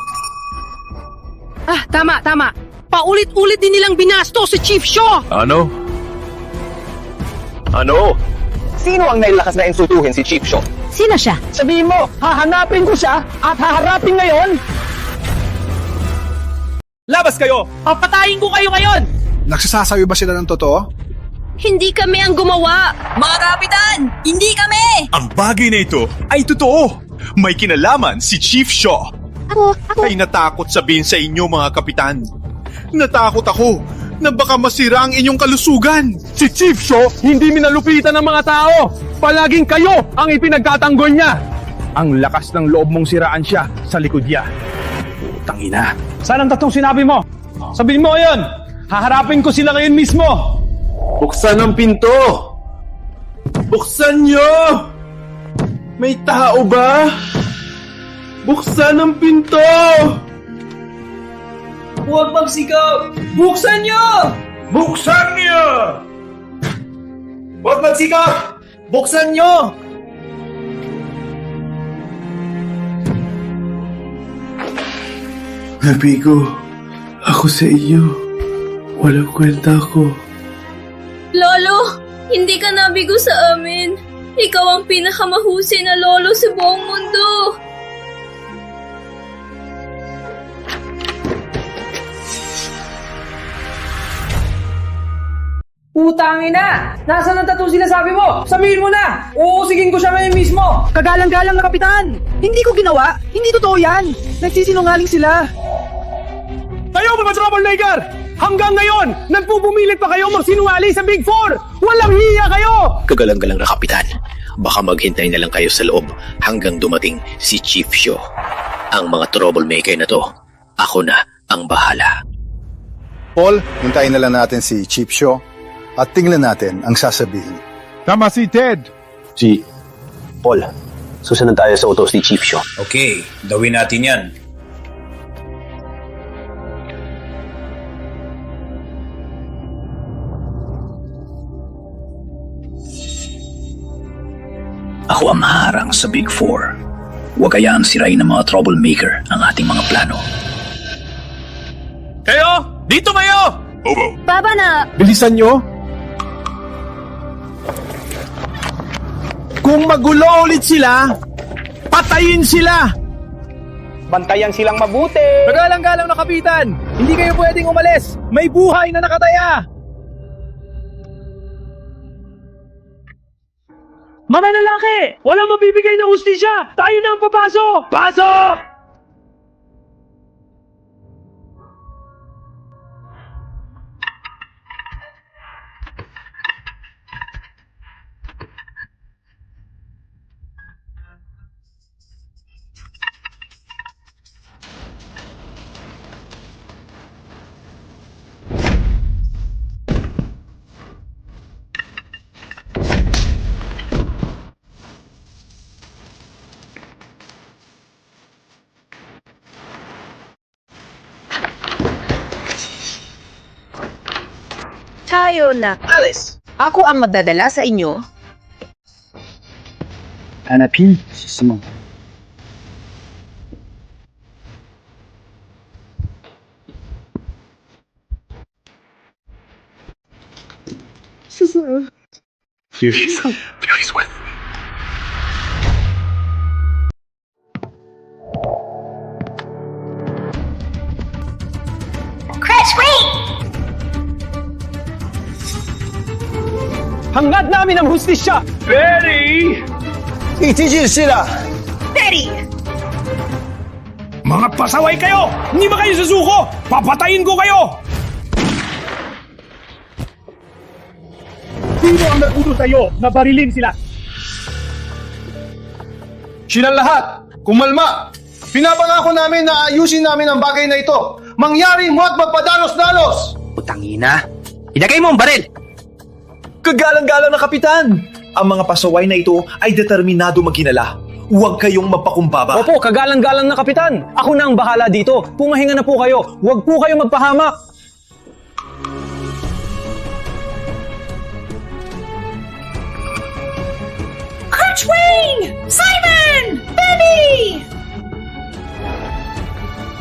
Ah, tama. Paulit-ulit din nilang binasto si Chief Shaw! Ano? Sino ang nailakas na insultuhin si Chief Shaw? Sino siya? Sabihin mo, hahanapin ko siya at haharapin ngayon. Labas kayo! Papatayin ko kayo ngayon! Nagsasasabi ba sila ng totoo? Hindi kami ang gumawa! Mga kapitan! Hindi kami! Ang bagay na ito ay totoo. May kinalaman si Chief Shaw. Ako. Ay natakot sabihin sa inyo mga kapitan. Natakot ako na baka masira ang inyong kalusugan. Si Chief Shaw hindi minalupitan ng mga tao! Palaging kayo ang ipinagtatanggol niya! Ang lakas ng loob mong siraan siya sa likod niya. Tangina. Saan ang 3 sinabi mo? Sabihin mo ngayon! Haharapin ko sila ngayon mismo! Buksan ang pinto! Buksan nyo! May tao ba? Buksan ang pinto! Huwag magsigaw! Buksan nyo! Buksan nyo! Huwag magsigaw! Buksan nyo! Nabigo ako sa iyo. Walang kwenta ko. Lolo, hindi ka nabigo sa amin. Ikaw ang pinakamahusay na lolo sa buong mundo. Utangin na! Nasaan ang tattoo sinasabi mo? Sabihin mo na! Uusigin ko siya ngayon mismo! Kagalang-galang na kapitan! Hindi ko ginawa! Hindi totoo yan! Nagsisinungaling sila! Kayo mga troublemaker! Hanggang ngayon, nagpupumilit pa kayo magsinungaling sa Big Four! Walang hiya kayo! Kagalang-galang na kapitan. Baka maghintay na lang kayo sa loob hanggang dumating si Chief Shaw. Ang mga troublemaker na to, ako na ang bahala. Paul, hintayin na lang natin si Chief Shaw at tingnan natin ang sasabihin. Tama si Ted. Paul, susunod tayo sa utos ni Chief Shaw. Okay, gawin natin yan. Ako ang maharang sa Big Four. Huwag kayaan sirain ng mga troublemaker ang ating mga plano. Kayo! Dito kayo! Obo. Baba na! Bilisan nyo! Kung magulo ulit sila, patayin sila! Bantayan silang mabuti! Kagalang-galang na kapitan! Hindi kayo pwedeng umalis! May buhay na nakataya! Mga lalaki! Walang mabibigay na hustisya! Tayo na ang papasok! Pasok! Tayo na. Alice! Ako ang magdadala sa inyo. Hanapin si Simon. Here she's with. Crash, wait! Hangad namin ang hustisya! Betty! Itigil sila! Betty! Mga pasaway kayo! Hindi ba kayo susuko? Papatayin ko kayo! Sino ang nag-utos sa'yo na barilin sila? Silang lahat, kumalma. Pinapangako namin na ayusin namin ang bagay na ito. Mangyari mo at magpadalos-dalos. Putangina! Ilagay mo ang baril! Kagalang-galang na kapitan! Ang mga pasaway na ito ay determinado maghinala. Huwag kayong magpakumbaba. Opo, kagalang-galang na kapitan. Ako na ang bahala dito. Pumahinga na po kayo. Huwag po kayo magpahamak. Crutchwing! Simon! Benny!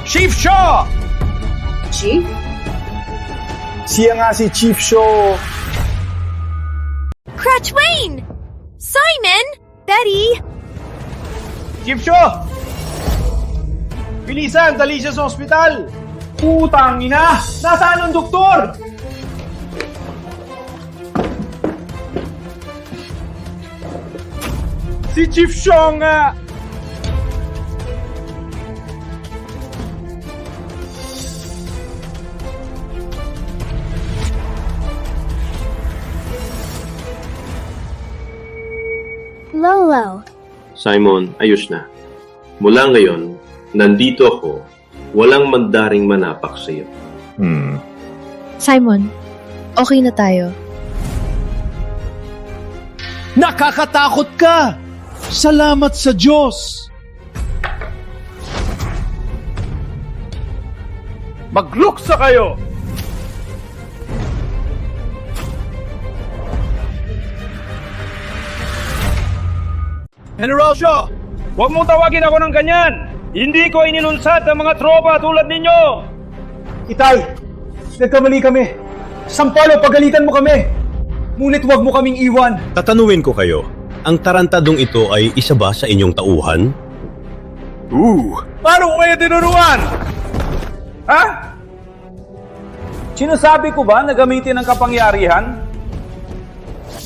Chief Shaw! Chief? Siya nga si Chief Shaw. Crutchwing! Simon! Betty! Chief Shaw! Bilisan, dali siya sa ospital! Putang ina! Nasaan ang doktor? Si Chief Shaw nga! Lolo. Simon, ayos na. Mula ngayon, nandito ako, walang mandaring manapak sa iyo. Simon, okay na tayo. Nakakatakot ka! Salamat sa Diyos! Magluksa kayo! General Shaw, huwag mong tawagin ako ng ganyan! Hindi ko inilunsad ang mga tropa tulad ninyo! Itay, nagkamali kami. Sampalo, pagalitan mo kami. Ngunit huwag mo kaming iwan. Tatanuin ko kayo, ang tarantadong ito ay isa ba sa inyong tauhan? Paano ko kayo tinuruan? Ha? Sinasabi ko ba na gamitin ang kapangyarihan?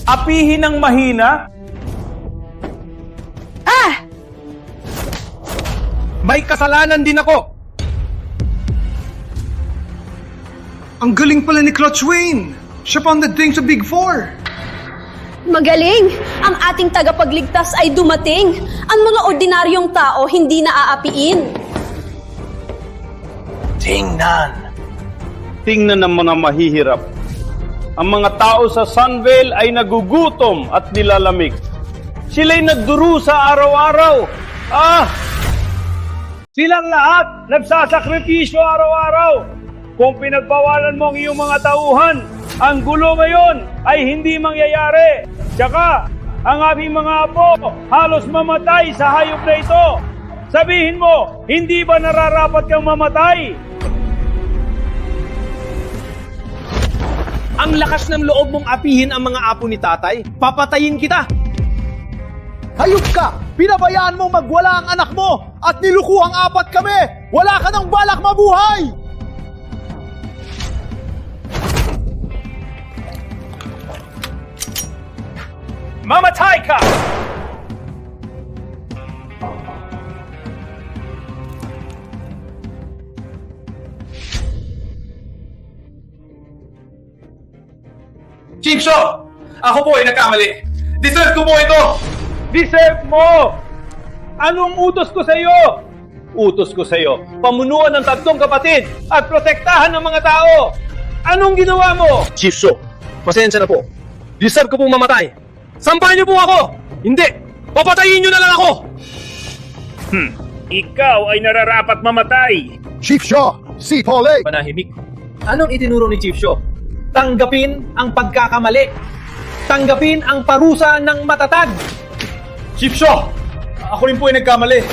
Apihin ng mahina? May kasalanan din ako. Ang galing pala ni Crutchwing. Siya pa ang nagdating sa Big Four. Magaling! Ang ating tagapagligtas ay dumating. Ang mga ordinaryong tao hindi naaapiin. Tingnan ng mga mahihirap. Ang mga tao sa Sunvale ay nagugutom at nilalamig. Sila'y nagdurusa araw-araw. Silang lahat nagsasakripisyo araw-araw. Kung pinagbawalan mo ang iyong mga tauhan, ang gulo ngayon ay hindi mangyayari. Tsaka, ang aming mga apo halos mamatay sa hayop na ito. Sabihin mo, hindi ba nararapat kang mamatay? Ang lakas ng loob mong apihin ang mga apo ni tatay, papatayin kita! Hayop ka! Pinabayaan mong magwala ang anak mo at nilukuhang apat kami! Wala ka ng balak mabuhay! Mamatay ka! Chief Shaw! Ako po ay nagkamali. Deserve ko po ito! Deserve mo! Anong utos ko sa iyo? Utos ko sa iyo, pamunuan ng 3 kapatid at protektahan ng mga tao. Anong ginawa mo? Chief Shaw, pasensya na po. Deserve ko pong mamatay. Sampahan niyo po ako! Hindi! Papatayin niyo na lang ako! Ikaw ay nararapat mamatay. Chief Shaw, si Paulie! Panahimik. Anong itinuro ni Chief Shaw? Tanggapin ang pagkakamali. Tanggapin ang parusa ng matatag. Chief Shaw, ako rin po ay nagkamali.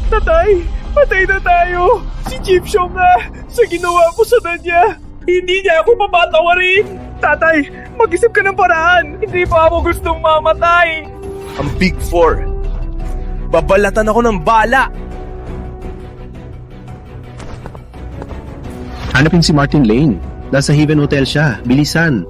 Tatay, patay na tayo. Si Chief Shaw nga, sa ginawa mo sa kanya, hindi niya ako papatawarin. Tatay, mag-isip ka ng paraan. Hindi pa ako gustong mamatay. Ang Big Four. Babalatan ako ng bala. Hanapin si Martin Lane. Nasa Haven Hotel siya. Bilisan.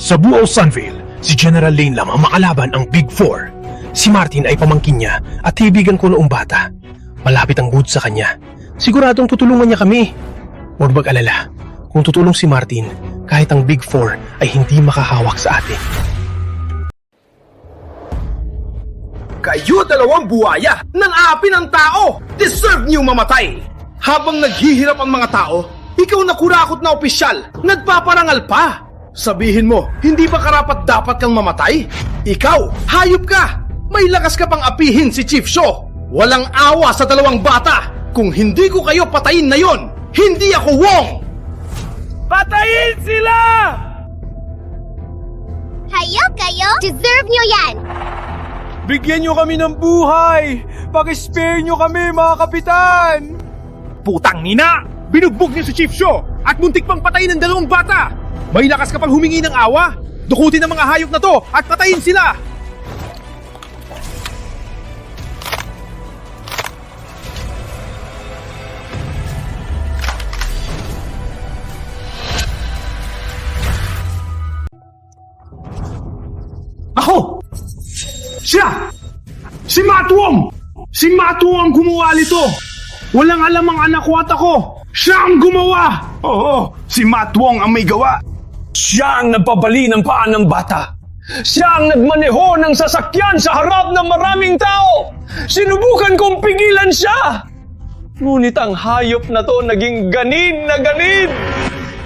Sa buong Sunvale, Si General Lane lang ang makalaban ang Big Four. Si Martin ay pamangkin niya at kaibigan ko noong bata. Malapit ang Woods sa kanya. Siguradong tutulungan niya kami. Huwag mag-alala. Kung tutulong si Martin, kahit ang Big Four ay hindi makahawak sa atin. Kayo dalawang buwaya ng api ng tao! Deserve niyo mamatay! Habang naghihirap ang mga tao, ikaw na kurakot na opisyal, nagpaparangal pa! Sabihin mo, hindi ba karapat dapat kang mamatay? Ikaw, hayop ka! May lakas ka pang apihin si Chief Shaw! Walang awa sa dalawang bata! Kung hindi ko kayo patayin na yon, hindi ako Wong! Patayin sila! Hayop kayo? Deserve nyo yan! Bigyan nyo kami ng buhay! Pag-spare nyo kami, mga kapitan! Putang ina! Binugbog niyo si Chief Shaw at muntik pang patayin ng dalawang bata! May lakas ka pang humingi ng awa? Dukutin ang mga hayop na to at patayin sila! Ako! Siya! Si Matuong! Si Matuong ang gumawa nito! Walang alam ang anak ko at ako! Siya ang gumawa! Oo, si Matuong ang may gawa! Siya ang nagpabali ng paan ng bata. Siya ang nagmaneho ng sasakyan sa harap ng maraming tao. Sinubukan kong pigilan siya. Ngunit ang hayop na to naging ganid na ganid.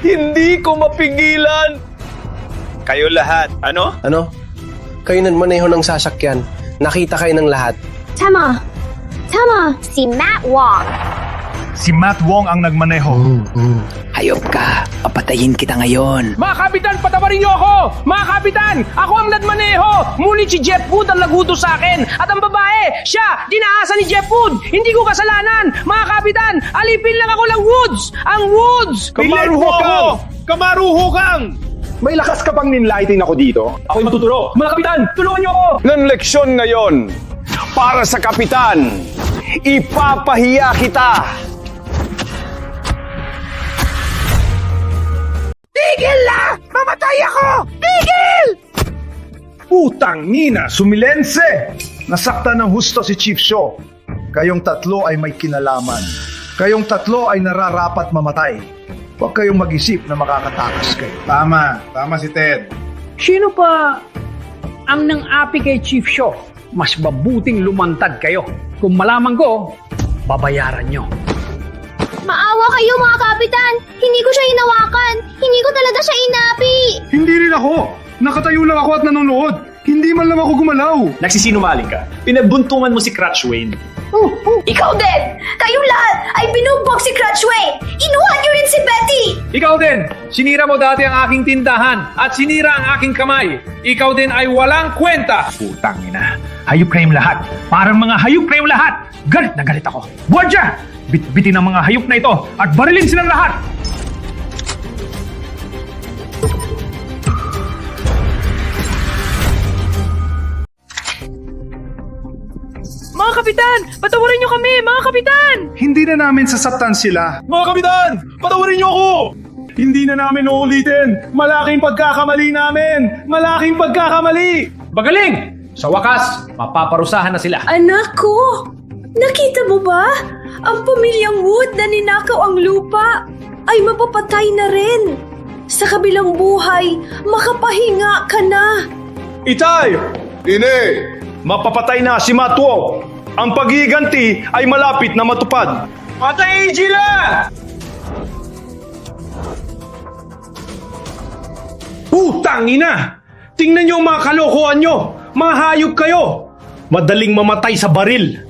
Hindi ko mapigilan. Kayo lahat, ano? Ano? Kayo nagmaneho ng sasakyan. Nakita kayo ng lahat. Tama! Si Matt Wong! Si Matt Wong ang nagmaneho. Hayop ka. Papatayin kita ngayon. Mga kapitan, patawarin niyo ako! Mga kapitan, ako ang nagmaneho! Ngunit si Jeff Wood ang naguto sa akin. At ang babae, siya, dinaasa ni Jeff Wood. Hindi ko kasalanan. Mga kapitan, alipin lang ako ng Woods! Ang Woods! Kamaruho kang! Kamaruho kang! May lakas ka pang ninlighting ako dito. Ako'y matuturo. Mga kapitan, tulungan niyo ako! Ng leksyon ngayon, para sa kapitan, ipapahiya kita. Tigil na! Mamatay ako! Tigil! Putang nina, sumilense! Nasaktan ng husto si Chief Shaw. Kayong tatlo ay may kinalaman. Kayong tatlo ay nararapat mamatay. Huwag kayong mag-isip na makakatakas kayo. Tama si Ted. Sino pa ang nang-api kay Chief Shaw? Mas mabuting lumantad kayo. Kung malaman ko, babayaran nyo. Maawa kayo mga kapitan! Hindi ko siya hinawakan! Hindi ko talaga siya inapi! Hindi rin ako. Nakatayo lang ako at nanonood. Hindi man lang ako gumalaw. Nagsisinungaling ka. Pinagbuntungan mo si Crutchwayne. Ikaw din! Kayong lahat ay binugbog si Crutchwayne! Inuha niyo rin si Betty! Ikaw din! Sinira mo dati ang aking tindahan at sinira ang aking kamay. Ikaw din ay walang kwenta! Putang ina! Hayop kayong lahat! Parang mga hayop kayong lahat! Galit na galit ako! Buwadya! Bitbitin ang mga hayop na ito at barilin silang lahat! Mga kapitan! Patawarin niyo kami! Mga kapitan! Hindi na namin sasaktan sila. Mga kapitan! Patawarin niyo ako! Hindi na namin uulitin. Malaking pagkakamali namin. Malaking pagkakamali. Bagaling! Sa wakas, mapaparusahan na sila. Anak ko! Nakita mo ba? Ang pamilyang Wood na ninakaw ang lupa ay mapapatay na rin. Sa kabilang buhay, makapahinga ka na. Itay! Ine! Mapapatay na si Matuo. Ang paghiganti ay malapit na matupad. Patay sila! Putang ina! Tingnan niyo ang mga kalokohan niyo! Mga hayop kayo! Madaling mamatay sa baril!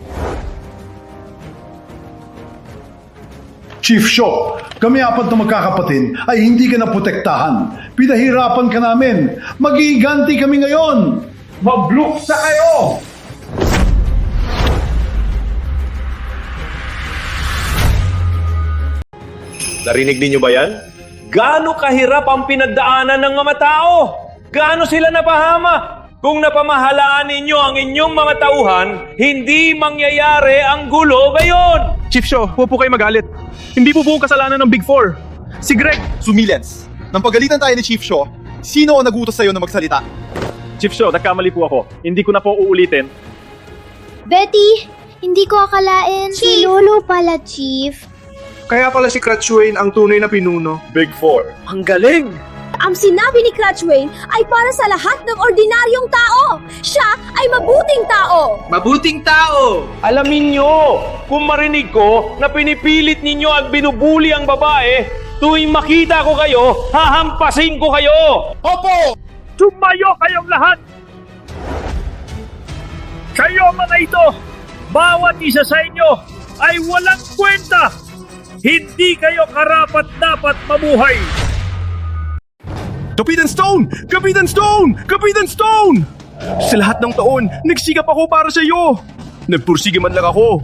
Chief Shaw, kami apat na magkakapatid ay hindi ka naprotektahan. Pinahirapan ka namin. Magiganti kami ngayon. Mabluksa kayo! Narinig ninyo ba yan? Gaano kahirap ang pinagdaanan ng mga tao? Gaano sila napahama? Kung napamahalaan ninyo ang inyong mga tauhan, hindi mangyayari ang gulo ngayon! Chief Shaw, huwag po kayo magalit. Hindi po buong kasalanan ng Big Four. Si Greg! Sumilens! Nang pagalitan tayo ni Chief Shaw, sino ang nagutos sa'yo na magsalita? Chief Shaw, nagkamali po ako. Hindi ko na po uulitin. Betty, hindi ko akalain. Si Lolo pala, Chief. Kaya pala si Cratchwain ang tunay na pinuno. Big Four. Ang galing! Ang sinabi ni Cratchwain ay para sa lahat ng ordinaryong tao. Siya ay mabuting tao. Mabuting tao! Alamin nyo, kung marinig ko na pinipilit ninyo at binubuli ang babae, tuwing makita ko kayo, hahampasin ko kayo! Opo! Tumayo kayong lahat! Kayo mga ito, bawat isa sa inyo ay walang kwenta! Hindi kayo karapat-dapat mabuhay! Kapitan Stone! Kapitan Stone! Kapitan Stone! Sa lahat ng taon, nagsikap ako para sa iyo. Nagpursige man lang ako.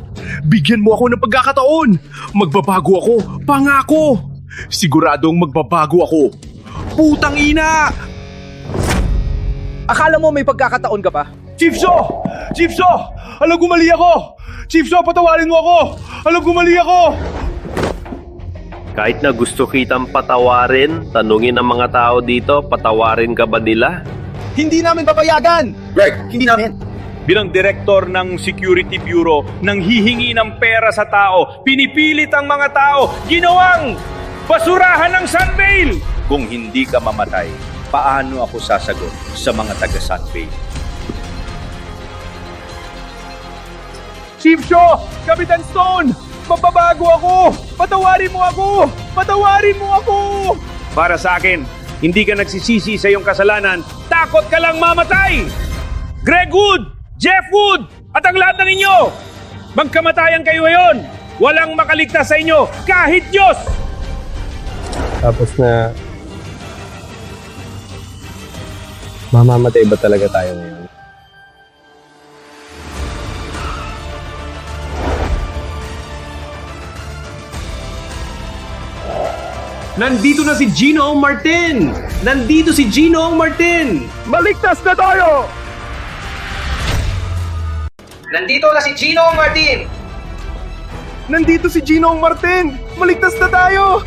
Bigyan mo ako ng pagkakataon. Magbabago ako, pangako. Siguradong magbabago ako. Putang ina! Akala mo may pagkakataon ka pa? Chief Shaw! Chief Shaw! Alam, gumali ako! Chief Shaw, patawarin mo ako! Alam, gumali ako! Kahit na gusto kitang patawarin, tanungin ang mga tao dito, patawarin ka ba nila? Hindi namin papayagan! Greg, Hindi namin. bilang direktor ng Security Bureau nang hihingi ng pera sa tao, pinipilit ang mga tao, ginawang basurahan ng Sunvale! Kung hindi ka mamatay, paano ako sasagot sa mga taga Sunvale? Chief Shaw! Kapitan Stone! Magbabago ako! Patawarin mo ako! Patawarin mo ako! Para sa akin, hindi ka nagsisisi sa iyong kasalanan, takot ka lang mamatay! Greg Wood! Jeff Wood! At ang lahat ng inyo! Magkamatayan kayo ngayon! Walang makaligtas sa inyo, kahit Diyos! Tapos na... Mamamatay ba talaga tayo ngayon? Nandito na si Ginoong Martin! Nandito si Ginoong Martin! Maligtas na tayo! Nandito na si Ginoong Martin! Nandito si Ginoong Martin! Maligtas na tayo!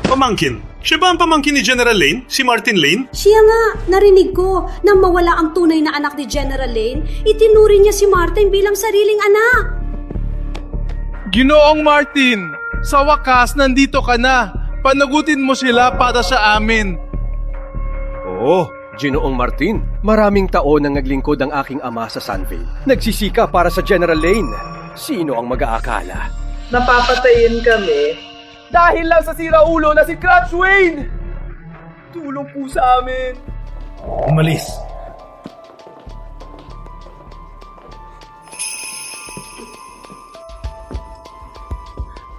Pamangkin. Siya ba ang pamangkin ni General Lane? Si Martin Lane? Siya nga, narinig ko na mawala ang tunay na anak ni General Lane, itinuring niya si Martin bilang sariling anak. Ginoong Martin, sa wakas nandito ka na. Panagutin mo sila para sa amin. Oo, Ginoong Martin. Maraming taon nang naglingkod ang aking ama sa Sunvale. Nagsisika para sa General Lane. Sino ang mag-aakala? Napapatayin kami dahil lang sa siraulo na si Cratchwain! Tulong po sa amin! Umalis.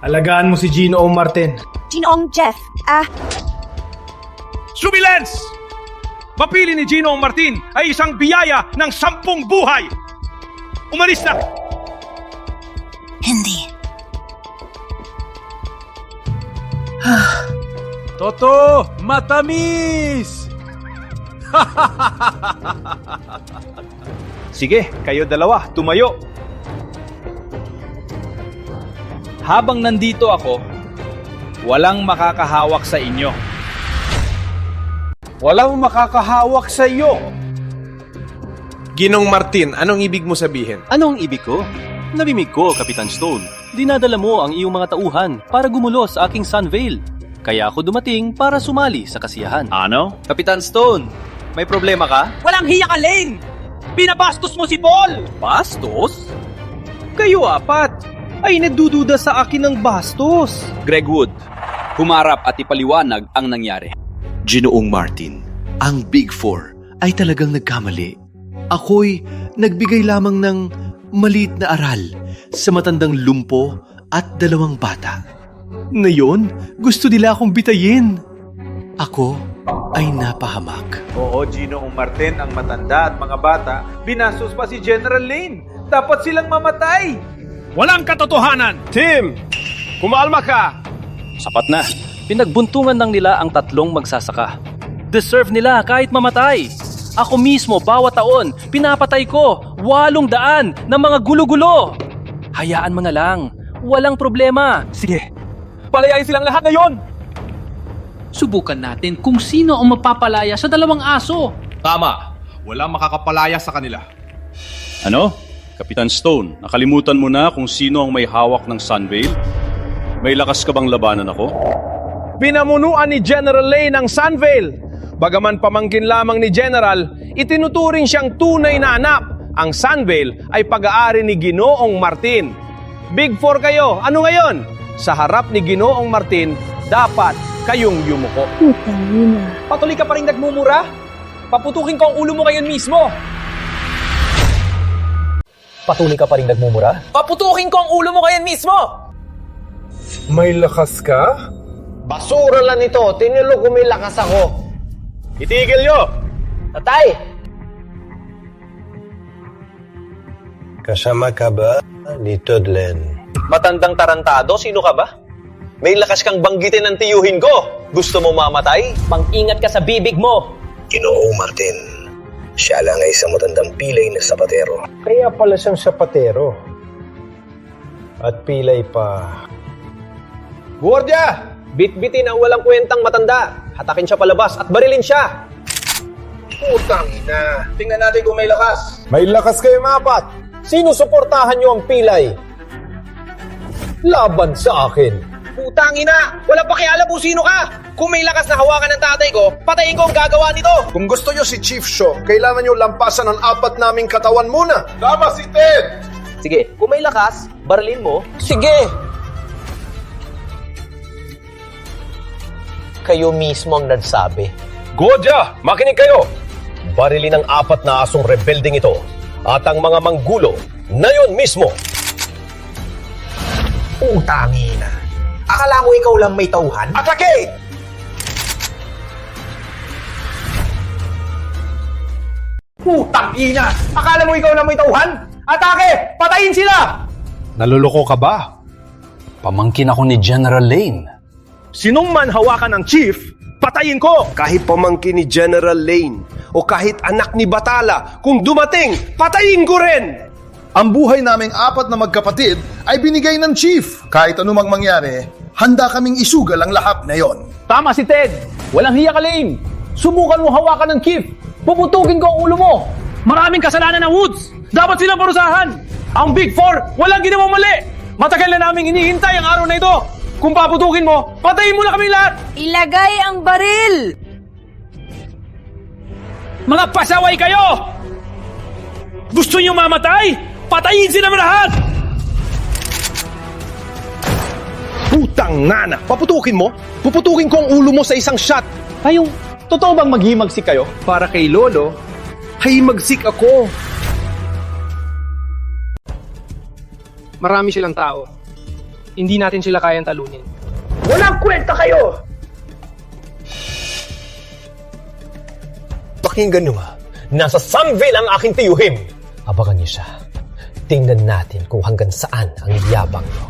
Alagaan mo si Ginoong Martin. Ginoong Jeff, Surveillance! Mapili ni Ginoong Martin ay isang biyaya ng 10 buhay! Umalis na! Hindi. Toto! Matamis! Sige, kayo dalawa, tumayo. Habang nandito ako, walang makakahawak sa inyo. Walang makakahawak sa iyo! Ginong Martin, anong ibig mo sabihin? Ano ang ibig ko? Nabimig ko, Kapitan Stone. Dinadala mo ang iyong mga tauhan para gumulo sa aking Sunvale. Kaya ako dumating para sumali sa kasiyahan. Ano? Kapitan Stone, may problema ka? Walang hiya ka, Lane! Binabastos mo si Paul! Bastos? Kayo apat ay nagdududa sa akin ng bastos. Greg Wood, humarap at ipaliwanag ang nangyari. Ginoong Martin, ang Big Four ay talagang nagkamali. Ako'y nagbigay lamang ng maliit na aral sa matandang lumpo at 2 bata. Ngayon, gusto nila akong bitayin. Ako ay napahamak. Oo, Ginoong Martin, ang matanda at mga bata, binastos pa si General Lane. Dapat silang mamatay. Walang katotohanan! Tim! Kumalma ka! Sapat na. Pinagbuntungan lang nila ang 3 magsasaka. Deserve nila kahit mamatay. Ako mismo bawat taon, pinapatay ko 800 ng mga gulo-gulo. Hayaan mo na lang. Walang problema. Sige, palayain silang lahat ngayon! Subukan natin kung sino ang mapapalaya sa dalawang aso. Tama. Walang makakapalaya sa kanila. Ano? Kapitan Stone, nakalimutan mo na kung sino ang may hawak ng Sunveil? May lakas ka bang labanan ako? Pinamunuan ni General Lane ang Sunveil. Bagaman pamangkin lamang ni General, itinuturing siyang tunay na anak. Ang Sunveil ay pag-aari ni Ginoong Martin. Big Four kayo, ano ngayon? Sa harap ni Ginoong Martin, dapat kayong yumuko. Patuloy ka pa rin nagmumura? Paputukin ko ang ulo mo ngayon mismo! Patuloy ka pa rin nagmumura? Paputukin ko ang ulo mo ngayon mismo! May lakas ka? Basura lang ito, tinilo ko may lakas ako. Itigil nyo! Tatay! Kasama ka ba ni Tudlen? Matandang tarantado, sino ka ba? May lakas kang banggitin ng tiyuhin ko! Gusto mo mamatay? Mag-ingat ka sa bibig mo! Ginoong Martin, siya lang ay isang matandang pilay na sapatero. Kaya pala siyang sapatero. At pilay pa. Guardia! Bitbitin ang walang kwentang matanda. Hatakin siya palabas at barilin siya. Putang ina. Tingnan natin kung may lakas. May lakas kayo mapat. Sino suportahan nyo ang pilay? Laban sa akin. Putang ina! Wala pakialam kung sino ka! Kung may lakas na hawakan ng tatay ko, patayin ko ang gagawa nito! Kung gusto nyo si Chief Shaw, kailangan nyo lampasan ang 4 naming katawan muna. Tama si Ted! Sige, kung may lakas, barilin mo. Sige! Kayo mismo ang nagsabi. Godya! Makinig kayo! Barilin ang 4 na asong rebelding ito at ang mga manggulo ngayon mismo! Utangin na. Akala ko ikaw lang may tauhan? Atake! Putang ina! Akala mo ikaw lang may tauhan? Atake! Patayin sila! Naluloko ka ba? Pamangkin ako ni General Lane. Sinong man hawakan ng chief, patayin ko! Kahit pamangkin ni General Lane o kahit anak ni Batala, kung dumating, patayin ko rin! Ang buhay naming 4 na magkapatid ay binigay ng Chief. Kahit anumang mangyari, handa kaming isugal ang lahat na yon. Tama si Ted! Walang hiya ka, Lane! Subukan mo hawakan ng chief! Puputukin ko ang ulo mo! Maraming kasalanan ng Woods. Dapat silang parusahan. Ang Big Four, walang ginawang mali! Matagal na naming hinihintay ang araw na ito! Kung paputukin mo, patayin mo na kami lahat! Ilagay ang baril! Mga pasaway kayo! Gusto niyo mamatay? Patayin sila lahat! Putang nana! Paputukin mo? Puputukin ko ang ulo mo sa isang shot! Kayong, totoo bang maghimagsik kayo? Para kay Lolo, himagsik ako! Marami silang tao. Hindi natin sila kayang talunin. Walang kwenta kayo! Pakinggan nyo nga, nasa Sunveil ang aking tiyuhin! Abakan niyo siya. Tingnan natin kung hanggang saan ang yabang nyo.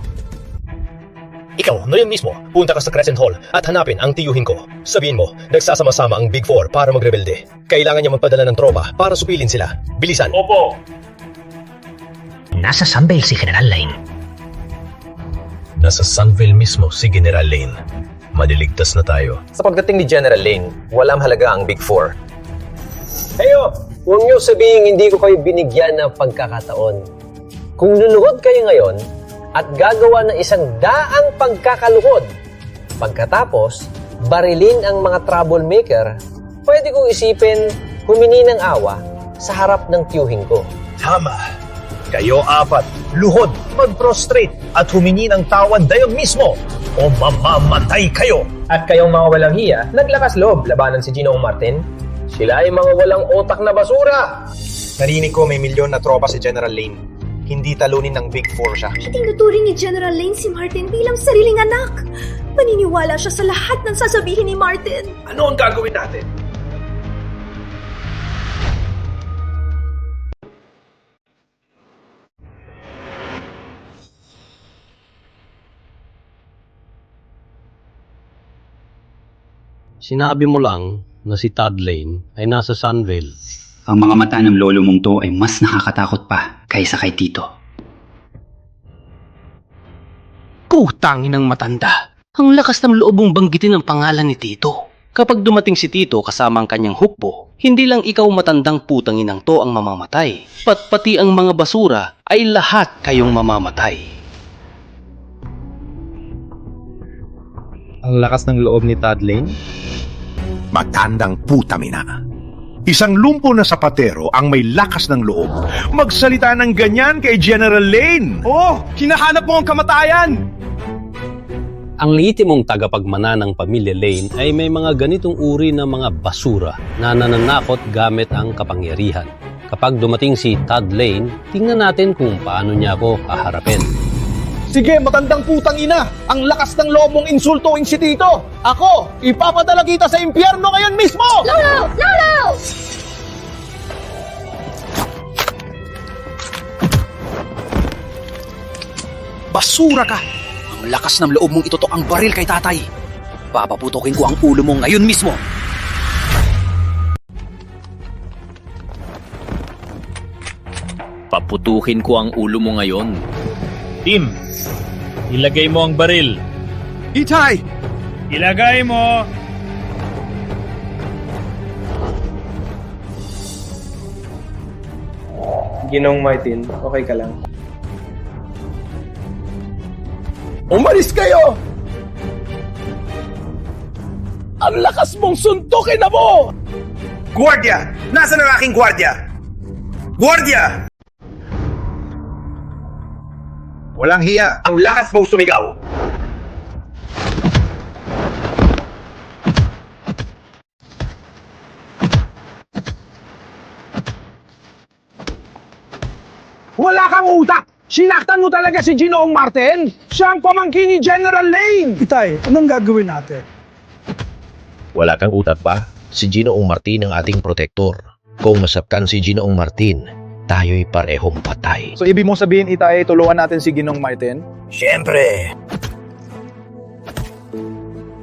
Ikaw, ngayon mismo, punta ka sa Crescent Hall at hanapin ang tiyuhin ko. Sabihin mo, nagsasama-sama ang Big Four para magrebelde. Kailangan niya magpadala ng tropa para supilin sila. Bilisan. Opo. Nasa Sunveil si General Lane. Nasa Sunveil mismo si General Lane. Maliligtas na tayo. Sa pagdating ni General Lane, walang halaga ang Big Four. Heyo, huwag niyo sabihin hindi ko kayo binigyan ng pagkakataon. Kung luluhod kayo ngayon at gagawa ng 100 pagkakaluhod, pagkatapos barilin ang mga troublemaker, pwede kong isipin humini ng awa sa harap ng tiyuhin ko. Tama. Kayo 4, luhod, mag-prostrate at humingi ng tawad dayon mismo o mamamatay kayo. At kayong mga walang hiya, naglakas loob labanan si Ginoong Martin. Sila ay mga walang otak na basura. Narinig ko may milyon na tropa si General Lane. Hindi talunin ng Big Four siya. Itinuturing ni General Lane si Martin bilang sariling anak. Maniniwala siya sa lahat ng sasabihin ni Martin. Ano ang gagawin natin? Sinabi mo lang na si Todd Lane ay nasa Sunveil. Ang mga mata ng lolo mong to ay mas nakakatakot pa kaysa kay Tito. Putangin ng matanda. Ang lakas ng loob mong banggitin ang pangalan ni Tito. Kapag dumating si Tito kasama ang kanyang hukbo, hindi lang ikaw matandang putanginang to ang mamamatay. Pati ang mga basura ay lahat kayong mamamatay. Ang lakas ng loob ni Todd Lane? Matandang putamina. Isang lumpo na sapatero ang may lakas ng loob. Magsalita ng ganyan kay General Lane. Oh, hinahanap mo ang kamatayan! Ang lehitimong tagapagmana ng pamilya Lane ay may mga ganitong uri ng mga basura na nananakot gamit ang kapangyarihan. Kapag dumating si Todd Lane, tingnan natin kung paano niya ako haharapin. Sige, matandang putang ina! Ang lakas ng loob mong insultuin si Tito! Ako, ipapadala kita sa impyerno ngayon mismo! Lolo! Lolo! Basura ka! Ang lakas ng loob mong itutok ang baril kay tatay. Papaputokin ko ang ulo mo ngayon mismo. Paputukin ko ang ulo mo ngayon. Tim, ilagay mo ang baril. Itay! Ilagay mo! Ginong Martin, okay ka lang? Umalis kayo! Ang lakas mong suntukin na mo! Guardia! Nasaan ang aking guardia? Guardia! Walang hiya. Ang lakas mong sumigaw. Wala kang utak! Sinaktan mo talaga si Ginoong Martin? Siya ang pamangkin ni General Lane! Itay, anong gagawin natin? Wala kang utak pa? Si Ginoong Martin ang ating protektor. Kung masapkan si Ginoong Martin, tayo'y parehong patay. So ibig mong sabihin, Itay, tulungan natin si Ginong Martin? Siyempre!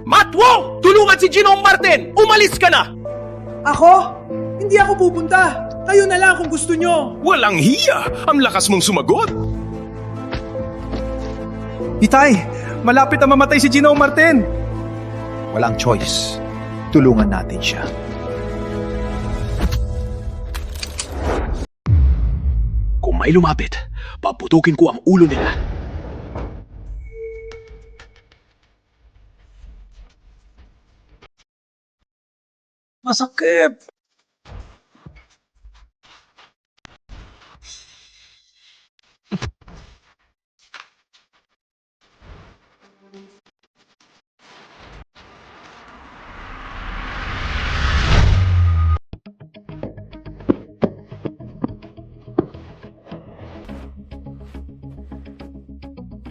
Matwong! Tulungan si Ginong Martin! Umalis ka na! Ako? Hindi ako pupunta! Kayo na lang kung gusto nyo! Walang hiya! Ang lakas mong sumagot! Itay, malapit na mamatay si Ginong Martin! Walang choice. Tulungan natin siya. Kung may lumapit, paputukin ko ang ulo nila. Masakit!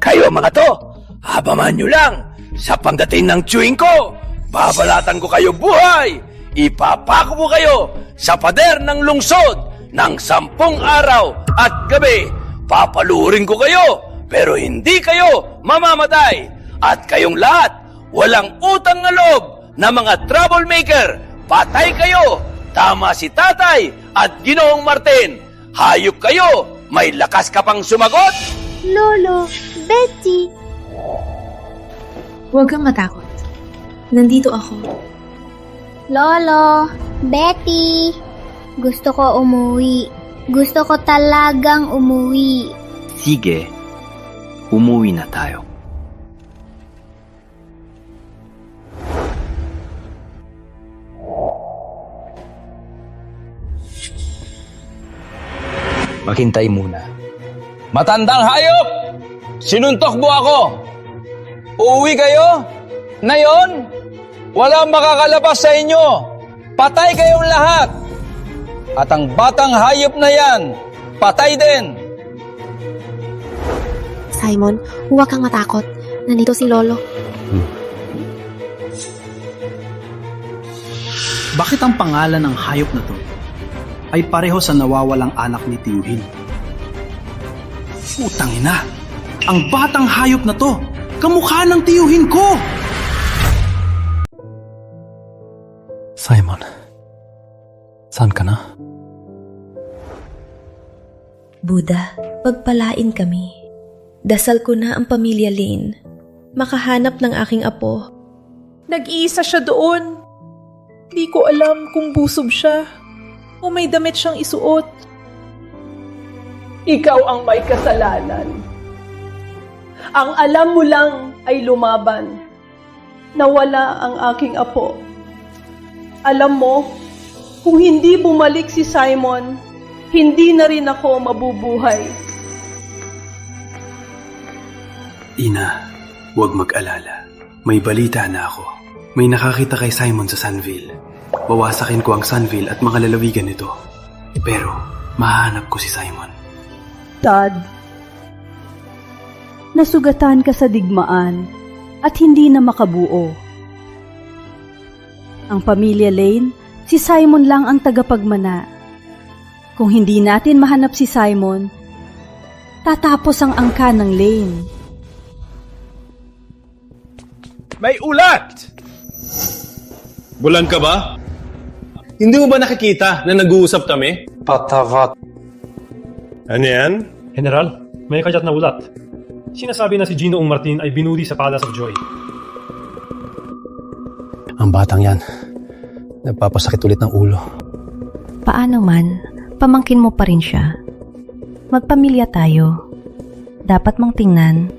Kayo mga to, habaman nyo lang. Sa pagdating ng chewing ko, babalatan ko kayo buhay. Ipapako ko kayo sa pader ng lungsod ng 10 araw at gabi. Papalurin ko kayo, pero hindi kayo mamamatay. At kayong lahat, walang utang na loob na mga troublemaker. Patay kayo. Tama si tatay at Ginoong Martin. Hayop kayo. May lakas ka pang sumagot? Lolo, Betty. Huwag kang matakot. Nandito ako. Lolo, Betty. Gusto ko umuwi. Gusto ko talagang umuwi. Sige, umuwi na tayo. Maghintay muna. Matandang hayop! Sinuntok mo ako! Uuwi kayo? Ngayon? Walang makakalabas sa inyo! Patay kayong lahat! At ang batang hayop na yan, patay din! Simon, huwag kang matakot. Nandito si Lolo. Bakit ang pangalan ng hayop na to ay pareho sa nawawalang anak ni Tiyuhin? Putang ina! Ang batang hayop na to, kamukha ng tiyuhin ko! Simon, saan ka na? Buddha, pagpalain kami. Dasal ko na ang pamilya Lane makahanap ng aking apo. Nag-iisa siya doon. Di ko alam kung busob siya o may damit siyang isuot. Ikaw ang may kasalanan. Ang alam mo lang ay lumaban. Nawala ang aking apo. Alam mo, kung hindi bumalik si Simon, hindi na rin ako mabubuhay. Ina, huwag mag-alala. May balita na ako. May nakakita kay Simon sa Sunville. Wawasakin ko ang Sunville at mga lalawigan nito. Pero, mahanap ko si Simon. Todd, nasugatan ka sa digmaan at hindi na makabuo. Ang pamilya Lane, si Simon lang ang tagapagmana. Kung hindi natin mahanap si Simon, tatapos ang angka ng Lane. May ulat! Bulan ka ba? Hindi mo ba nakikita na nag-uusap kami? Patavat. Ano yan? General, may kadyat na ulat. Sinasabi na si Ginoong Martin ay binuli sa Palace of Joy. Ang batang yan, nagpapasakit ulit ng ulo. Paano man, pamangkin mo pa rin siya. Magpamilya tayo. Dapat mong tingnan.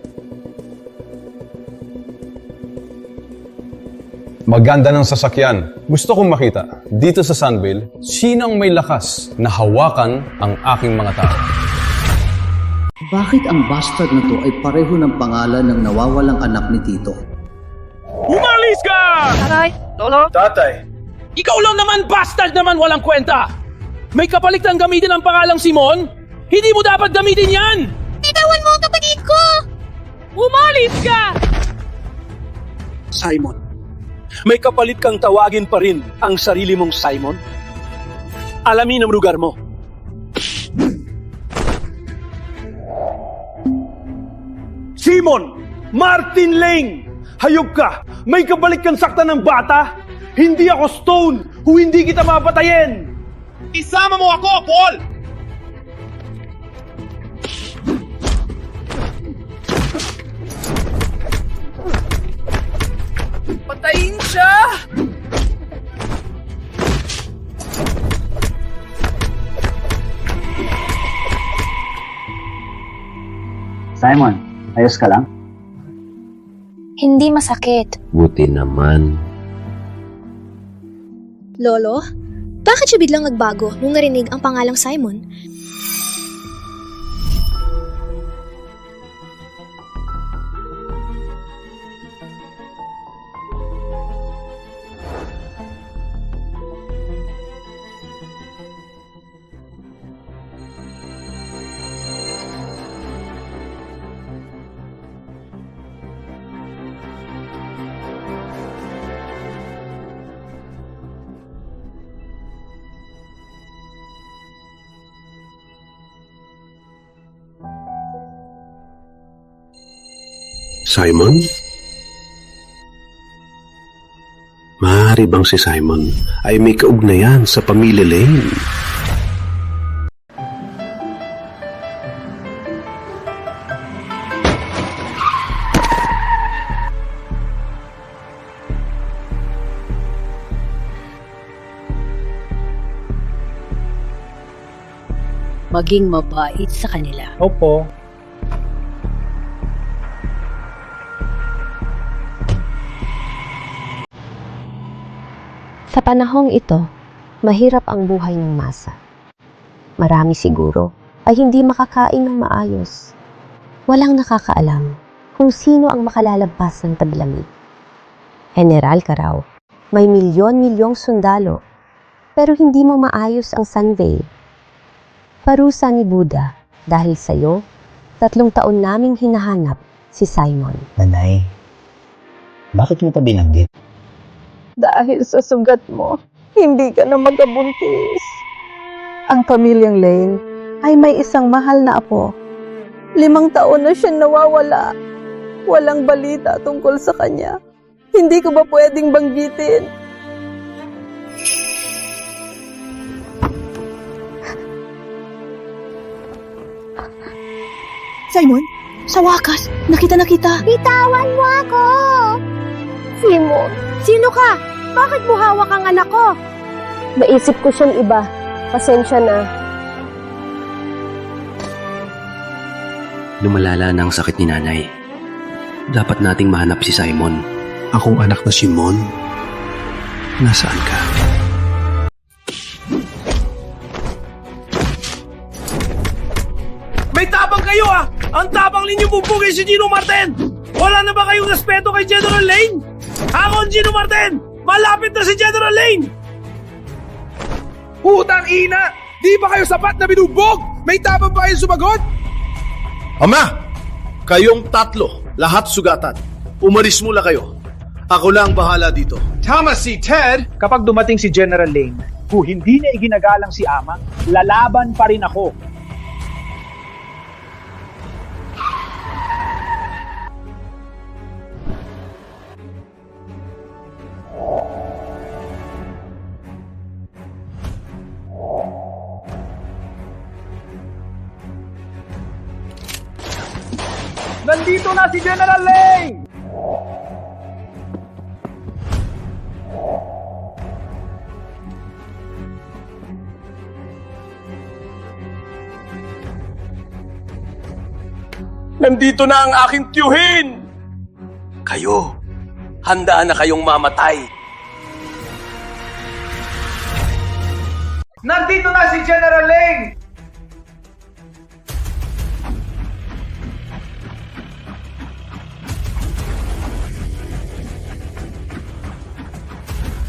Maganda ng sasakyan. Gusto kong makita, dito sa Sunville, sinong may lakas na hawakan ang aking mga tao? Bakit ang bastard na to ay pareho ng pangalan ng nawawalang anak ni Tito? Umalis ka! Tatay! Lolo? Tatay! Ikaw lang naman, bastard naman, walang kwenta! May kapalit ng gamitin ang pangalang Simon? Hindi mo dapat gamitin yan! Bitawan mo ang kapatid ko! Umalis ka! Simon, may kapalit kang tawagin pa rin ang sarili mong Simon? Alamin ang lugar mo. Simon! Martin Lane! Hayop ka! May kabalik kang sakta ng bata! Hindi ako Stone! Kung hindi kita mapatayin! Isama mo ako, Paul! Patayin siya! Simon, ayos ka lang? Hindi masakit. Buti naman. Lolo, bakit siya biglang nagbago nung narinig ang pangalang Simon? Simon? Maaari bang si Simon ay may kaugnayan sa pamilya Lane? Maging mabait sa kanila. Opo. Sa panahong ito, mahirap ang buhay ng masa. Marami siguro ay hindi makakain ng maayos. Walang nakakaalam kung sino ang makalalabas ng tabilamig. General ka raw, may milyon-milyong sundalo, pero hindi mo maayos ang Sunville. Parusa ni Buddha dahil sa'yo, 3 taon naming hinahanap si Simon. Nanay, bakit mo pa binanggit? Dahil sa sugat mo, hindi ka na magabuntis. Ang pamilyang Lane ay may isang mahal na apo. 5 taon na siya nawawala. Walang balita tungkol sa kanya. Hindi ko ba pwedeng banggitin? Simon, Sa wakas, nakita na kita. Bitawan mo ako! Simon, sino ka? Bakit mo hawak ang anak ko? Naisip ko siyang iba. Pasensya na. Lumalala na ang sakit ni nanay. Dapat nating mahanap si Simon. Akong anak na si Mon. Nasaan ka? May tapang kayo ah! Ang tapang ninyo bubugay si Gino Martin! Wala na ba kayong respeto kay General Lane? Ako ang Gino Martin! Malapit na si General Lane! Putang ina! Di ba kayo sapat na binubog? May tapang ba kayong sumagot? Ama! Kayong tatlo, lahat sugatan. Umalis muna kayo. Ako lang bahala dito. Tama si Ted! Kapag dumating si General Lane, kung hindi niya iginagalang si Ama, lalaban pa rin ako. Nandito na si General Lane! Nandito na ang aking tiyuhin! Kayo, handa na kayong mamatay. Nandito na si General Lane!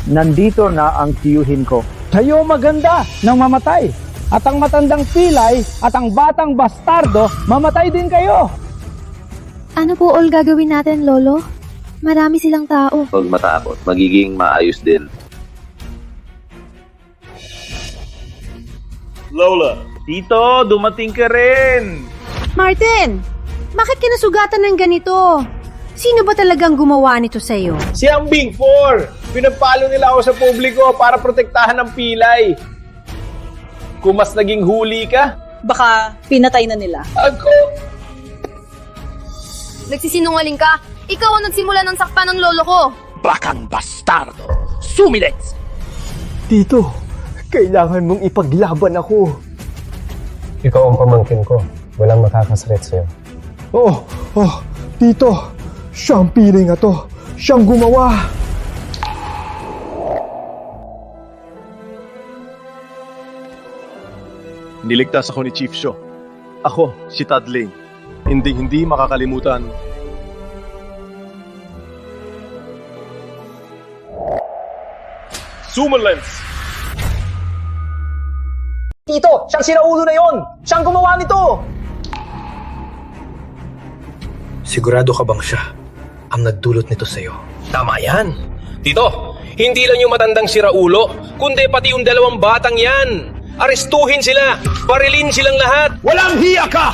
Nandito na ang tiyuhin ko. Kayo maganda nang mamatay. At ang matandang pilay at ang batang bastardo, mamatay din kayo. Ano po all gagawin natin, Lolo? Marami silang tao. Huwag matakot, magiging maayos din. Lola, Tito, dumating ka rin. Martin, bakit ka nasugatan ng ganito? Sino ba talagang gumawa nito sa'yo? Si ang Big Four. Pinapalo nila ako sa publiko para protektahan ng pilay. Kung mas naging huli ka, baka pinatay na nila. Ako? Nagsisinungaling ka? Ikaw ang nagsimula ng sakpan ng lolo ko. Bakang bastardo! Sumilets! Tito, kailangan mong ipaglaban ako. Ikaw ang pamangkin ko. Walang makakasakit sa'yo. Tito, siya ang piling na to. Siyang gumawa. Niligtas ako ni Chief Shaw. Ako, si Todd Lane. Hindi makakalimutan. Summon lens. Tito, siyang sinaulo na yon! Siyang gumawa nito! Sigurado ka bang siya ang nagdulot nito sa'yo? Tama yan. Tito, hindi lang yung matandang siraulo, kundi pati yung dalawang batang yan. Arestuhin sila! Barilin silang lahat! Walang hiya ka!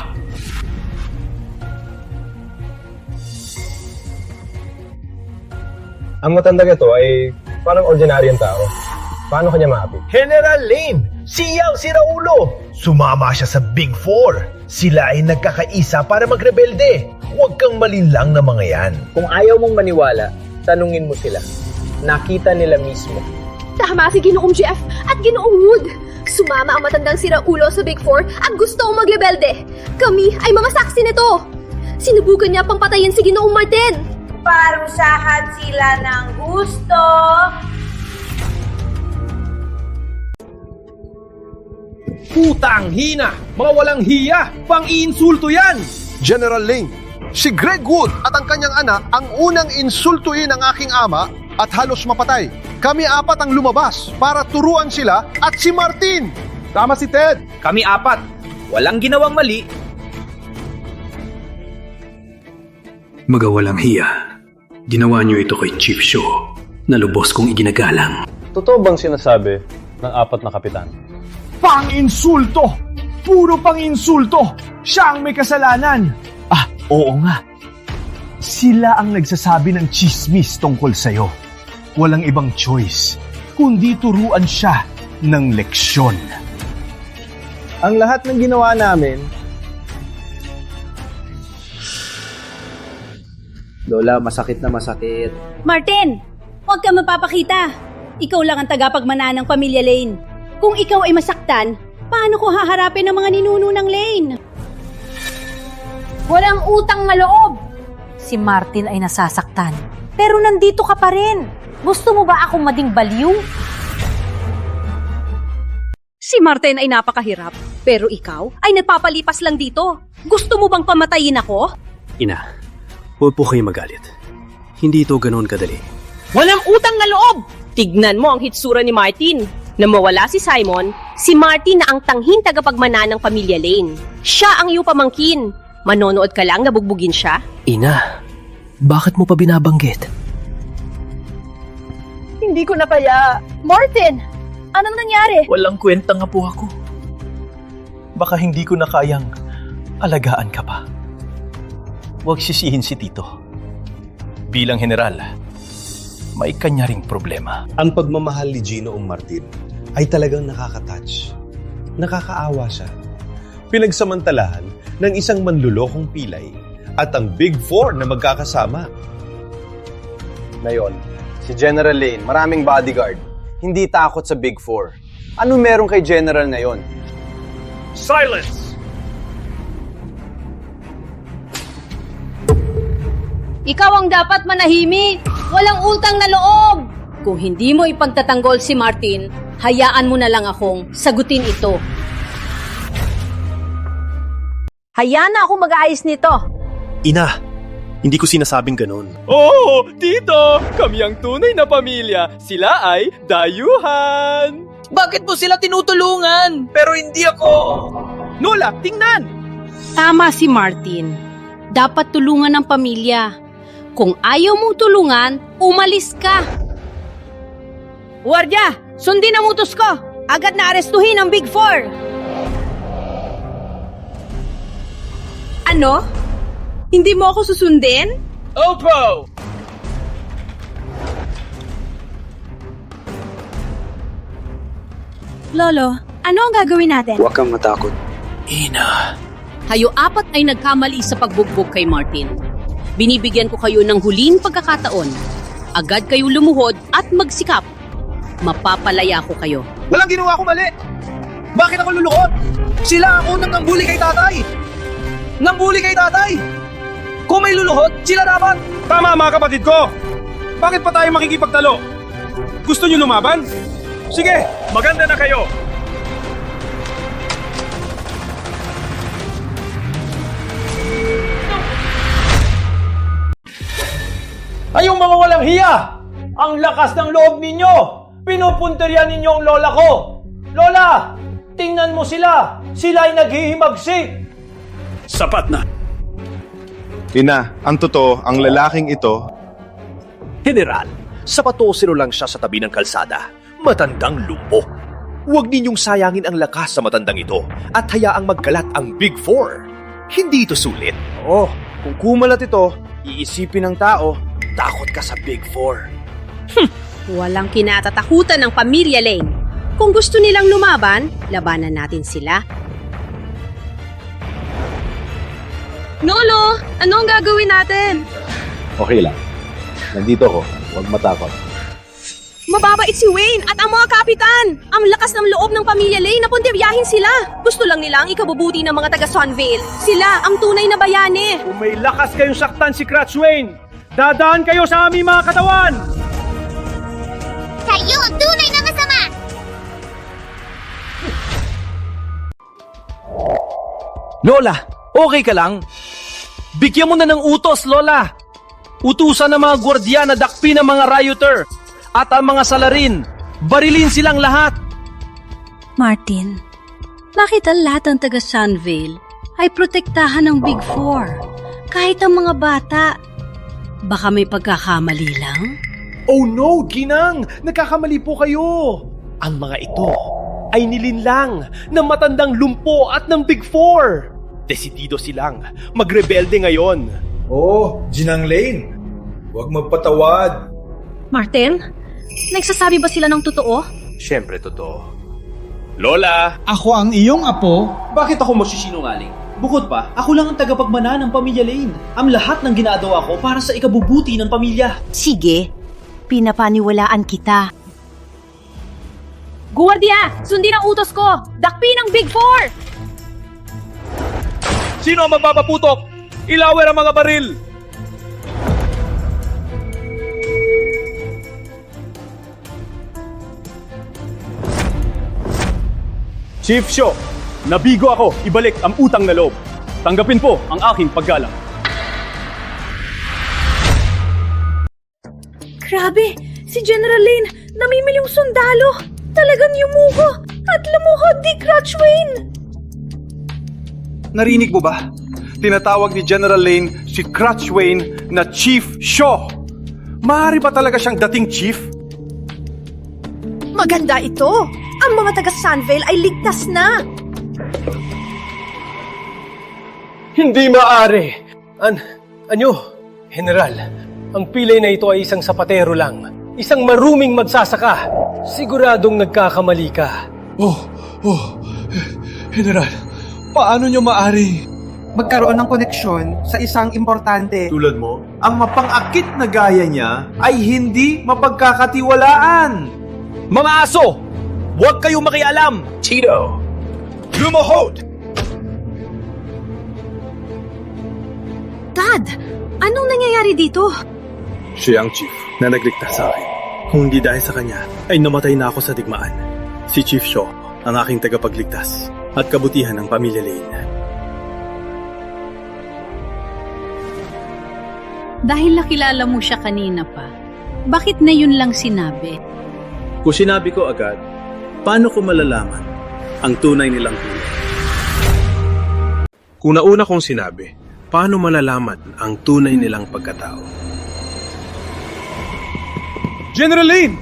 Ang matandang ito ay parang ordinaryong tao. Paano kanya maapi? General Lane! Siyang siraulo! Sumama siya sa Big Four. Sila ay nagkakaisa para magrebelde. Huwag kang malinlang na mga yan. Kung ayaw mong maniwala, tanungin mo sila. Nakita nila mismo. Tama si Ginoong Jeff at Ginoong Wood. Sumama ang matandang siraulo sa Big Four at gusto kong maglebelde. Kami ay mga saksi nito. Sinubukan niya pang patayin si Ginoong Martin. Parusahan sila ng gusto. Putang hina! Mga walang hiya! Pang-iinsulto yan! General Lane, si Greg Wood at ang kanyang anak ang unang insultuin ng aking ama at halos mapatay. Kami apat ang lumabas para turuan sila at si Martin. Tama si Ted. Kami apat. Walang ginawang mali. Magawalang hiya. Ginawa niyo ito kay Chief Shaw na lubos kong iginagalang. Totoo bang sinasabi ng apat na kapitan? Pang-insulto! Puro pang-insulto! Siya ang may kasalanan! Oo nga. Sila ang nagsasabi ng chismis tungkol sa'yo. Walang ibang choice, kundi turuan siya ng leksyon. Ang lahat ng ginawa namin Lola, masakit na masakit. Martin, huwag ka mapapakita. Ikaw lang ang tagapagmana ng pamilya Lane. Kung ikaw ay masaktan, paano ko haharapin ang mga ninuno ng Lane? Walang utang na loob! Si Martin ay nasasaktan. Pero nandito ka pa rin. Gusto mo ba akong mading baliw? Si Martin ay napakahirap, pero ikaw ay nagpapalipas lang dito. Gusto mo bang pamatayin ako? Ina, huwag po kayo magalit. Hindi ito ganoon kadali. Walang utang na loob! Tignan mo ang hitsura ni Martin. Na mawala si Simon, si Martin na ang tanghin tagapagmana ng pamilya Lane. Siya ang iyong pamangkin. Manonood ka lang na bugbugin siya? Ina, bakit mo pa binabanggit? Hindi ko na kaya. Martin, anong nangyari? Walang kwenta nga po ako. Baka hindi ko na kayang alagaan ka pa. Huwag sisihin si Tito. Bilang general, may kanya ring problema. Ang pagmamahal ni Ginoong Martin ay talagang nakaka-touch. Nakakaawa siya. Pinagsamantalahan ng isang manlulokong pilay at ang Big Four na magkakasama. Ngayon, si General Lane, maraming bodyguard. Hindi takot sa Big Four. Ano meron kay General na yon? Silence! Ikaw ang dapat manahimik. Walang utang na loob. Kung hindi mo ipagtatanggol si Martin, hayaan mo na lang akong sagutin ito. Hayaan na ako mag-aayos nito. Ina, hindi ko sinasabing ganun. Oh, Tito! Kami ang tunay na pamilya. Sila ay dayuhan. Bakit mo sila tinutulungan? Pero hindi ako. Nola, tingnan! Tama si Martin. Dapat tulungan ng pamilya. Kung ayaw mong tulungan, umalis ka. Guardia, sundin ang utos ko. Agad na arestuhin ang Big Four. Ano? Hindi mo ako susundin? Opo! Lolo, ano ang gagawin natin? Huwag kang matakot. Ina. Kayo apat ay nagkamali sa pagbugbog kay Martin. Binibigyan ko kayo ng huling pagkakataon. Agad kayo lumuhod at magsikap. Mapapalaya ko kayo. Walang ginawa ko mali! Bakit ako luluhod? Sila ang unang nambuli kay tatay! Nambuli kay tatay! Kung may luluhod, sila dapat! Tama mga kapatid ko! Bakit pa tayo makikipagtalo? Gusto niyo lumaban? Sige, maganda na kayo! Kayong mga walang hiya! Ang lakas ng loob ninyo! Pinupunterian ninyo ang lola ko! Lola! Tingnan mo sila! Sila ay naghihimagsik! Sapat na. Ina, ang totoo, ang lalaking ito... General, sapatosero lang siya sa tabi ng kalsada. Matandang lumpo. Huwag ninyong sayangin ang lakas sa matandang ito at hayaang magkalat ang Big Four. Hindi ito sulit. Oo, kung kumalat ito, iisipin ng tao, takot ka sa Big Four. Walang kinatatakutan ng pamilya Lane. Kung gusto nilang lumaban, labanan natin sila. Nolo, ano ang gagawin natin? Okay lang. Nandito ako. Huwag matakot. Mababait si Wayne at ang mga kapitan. Ang lakas ng loob ng pamilya Lane na punderyahin sila. Gusto lang nila ang ikabubuti ng mga taga Sunvale. Sila ang tunay na bayani. Kung may lakas kayong saktan si Crutchwayne, dadaan kayo sa aming mga katawan! Kayo ang tunay na masama! Lola, okay ka lang? Bigyan mo na ng utos, Lola. Utusan ng mga gwardiya na dakpin ang mga rioter at ang mga salarin. Barilin silang lahat. Martin, bakit ang lahat ng taga Sunvale ay protektahan ng Big Four? Kahit ang mga bata. Baka may pagkakamali lang? Oh no, Ginang! Nagkakamali po kayo! Ang mga ito ay nilinlang ng matandang lumpo at ng Big Four. Desidido silang magrebelde ngayon. Oh, Ginang Lane. Huwag magpatawad. Martin, nagsasabi ba sila ng totoo? Siyempre, totoo. Lola! Ako ang iyong apo. Bakit ako masisinungaling? Bukod pa, ako lang ang tagapagmana ng pamilya Lane. Ang lahat ng ginagawa ko para sa ikabubuti ng pamilya. Sige, pinapaniwalaan kita. Guwardiya, sundin ang utos ko! Dakpin ang Big Four! Sino ang magpapaputok? Ilawer ang mga baril! Chief Shaw, nabigo ako ibalik ang utang na loob. Tanggapin po ang aking paggalang. Grabe, si General Lane, namimilyong sundalo. Talagang yumugo at lumuhod ni Crutchwayne. Narinig mo ba? Tinatawag ni General Lane si Crutchwayne na Chief Shaw. Maaari ba talaga siyang dating chief? Maganda ito. Ang mga taga Sunvale ay ligtas na. Hindi maaari. Anyo, General, ang pilay na ito ay isang sapatero lang. Isang maruming magsasaka. Siguradong nagkakamali ka. General, paano nyo maari magkaroon ng koneksyon sa isang importante? Tulad mo, ang mapang-akit na gaya niya ay hindi mapagkakatiwalaan. Mga aso! Huwag kayong makialam! Tito! Lumohod! Dad, anong nangyayari dito? Siya ang chief na nagligtas sa akin. Kung hindi dahil sa kanya, ay namatay na ako sa digmaan. Si Chief Shaw, ang aking tagapagligtas at kabutihan ng pamilya Lane. Dahil nakilala mo siya kanina pa, bakit na yun lang sinabi? Kung sinabi ko agad, paano ko malalaman ang tunay nilang kulay? Kung nauna kong sinabi, paano malalaman ang tunay nilang pagkatao? General Lane!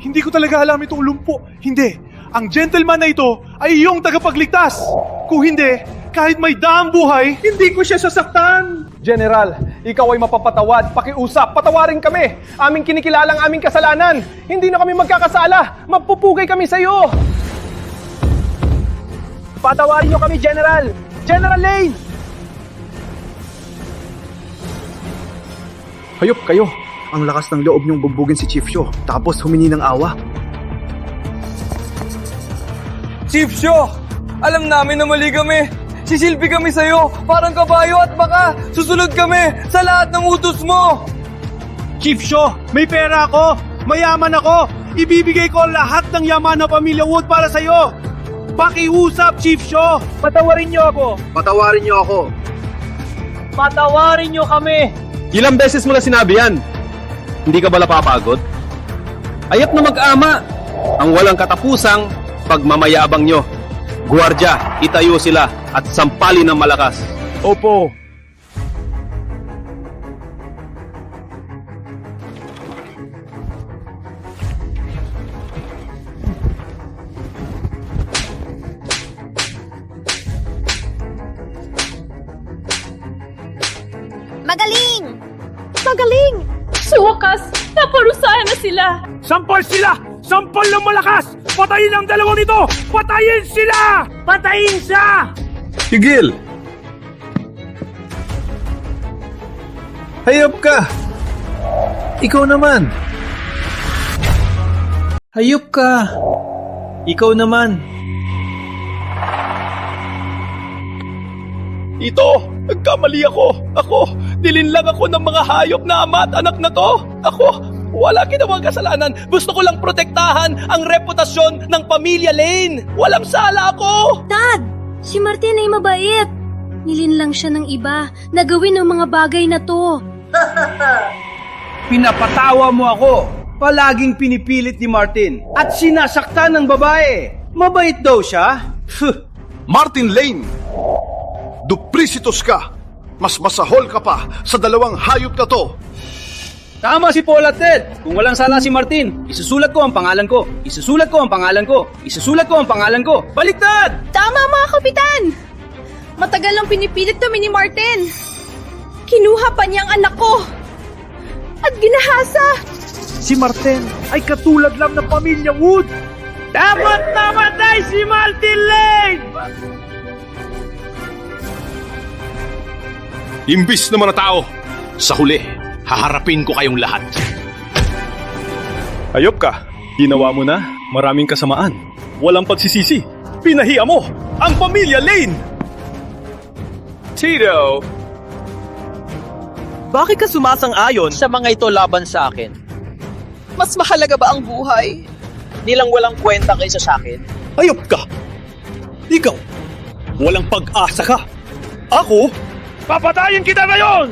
Hindi ko talaga alam itong lumpo. Hindi. Ang gentleman na ito ay iyong tagapagligtas. Kung hindi, kahit may daang buhay, hindi ko siya sasaktan. General, ikaw ay mapapatawad. Pakiusap, patawarin kami. Aming kinikilalang aming kasalanan. Hindi na kami magkakasala. Magpupugay kami sa iyo. Patawarin niyo kami, General. General Lane! Hayop kayo. Ang lakas ng loob niyong bugbugin si Chief Shaw, tapos humingi ng awa. Chief Shaw, alam namin na mali kami. Sisilbi kami sa'yo, parang kabayo at baka susunod kami sa lahat ng utos mo. Chief Shaw, may pera ako. Mayaman ako. Ibibigay ko lahat ng yaman ng pamilya Wood para sa'yo. Pakiusap, Chief Shaw. Patawarin niyo ako. Patawarin niyo ako. Patawarin niyo kami. Ilang beses mo na sinabi yan? Hindi ka ba napapagod? Ayat na mag-ama ang walang katapusang pagmamayabang nyo. Guwardya, itayo sila at sampalin ng malakas. Opo. Magaling! Magaling! Sa wakas, naparusahan na sila! Sampal sila! Sampal ng malakas! Patayin ang dalawang ito! Patayin sila! Patayin siya! Higil! Hayop ka! Ikaw naman! Hayop ka! Ikaw naman! Ito! Nagkamali ako! Nilinlang ako ng mga hayop na ama at anak na to! Wala ginawang kasalanan. Gusto ko lang protektahan ang reputasyon ng pamilya Lane. Walang sala ako! Dad, si Martin ay mabait. Nilinlang siya ng iba na gawin ang mga bagay na to. Pinapatawa mo ako. Palaging pinipilit ni Martin at sinasaktan ng babae. Mabait daw siya? Martin Lane! Duplicitus ka! Mas masahol ka pa sa dalawang hayop na to! Tama si Paul at Ted. Kung walang sala si Martin, isusulat ko ang pangalan ko. Isusulat ko ang pangalan ko. Isusulat ko ang pangalan ko. Baliktad! Tama mga kapitan! Matagal lang pinipilit kami ni Martin. Kinuha pa niya ang anak ko. At ginahasa. Si Martin ay katulad lang ng pamilya Wood. Dapat namatay si Martin Lane! Imbis na mga tao, sa huli, haharapin ko kayong lahat. Hayop ka. Ginawa mo na. Maraming kasamaan. Walang pagsisisi. Pinahiya mo ang pamilya Lane! Tito! Bakit ka sumasang-ayon sa mga ito laban sa akin? Mas mahalaga ba ang buhay? Nilang walang kwenta kaysa sa akin? Hayop ka! Ikaw, walang pag-asa ka. Ako, papatayin kita ngayon!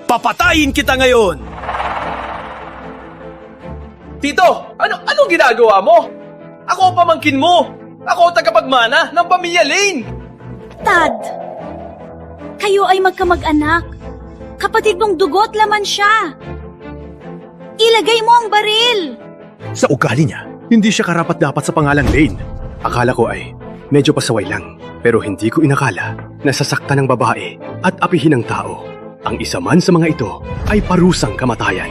Papatayin kita ngayon! Tito, anong ginagawa mo? Ako ang pamangkin mo! Ako ang tagapagmana ng pamilya Lane! Tad, kayo ay magkamag-anak. Kapatid mong dugo't laman siya. Ilagay mo ang baril. Sa ugali niya, hindi siya karapat-dapat sa pangalang Lane. Akala ko ay medyo pasaway lang, pero hindi ko inakala na sasaktan ng babae at apihin ng tao. Ang isa man sa mga ito ay parusang kamatayan.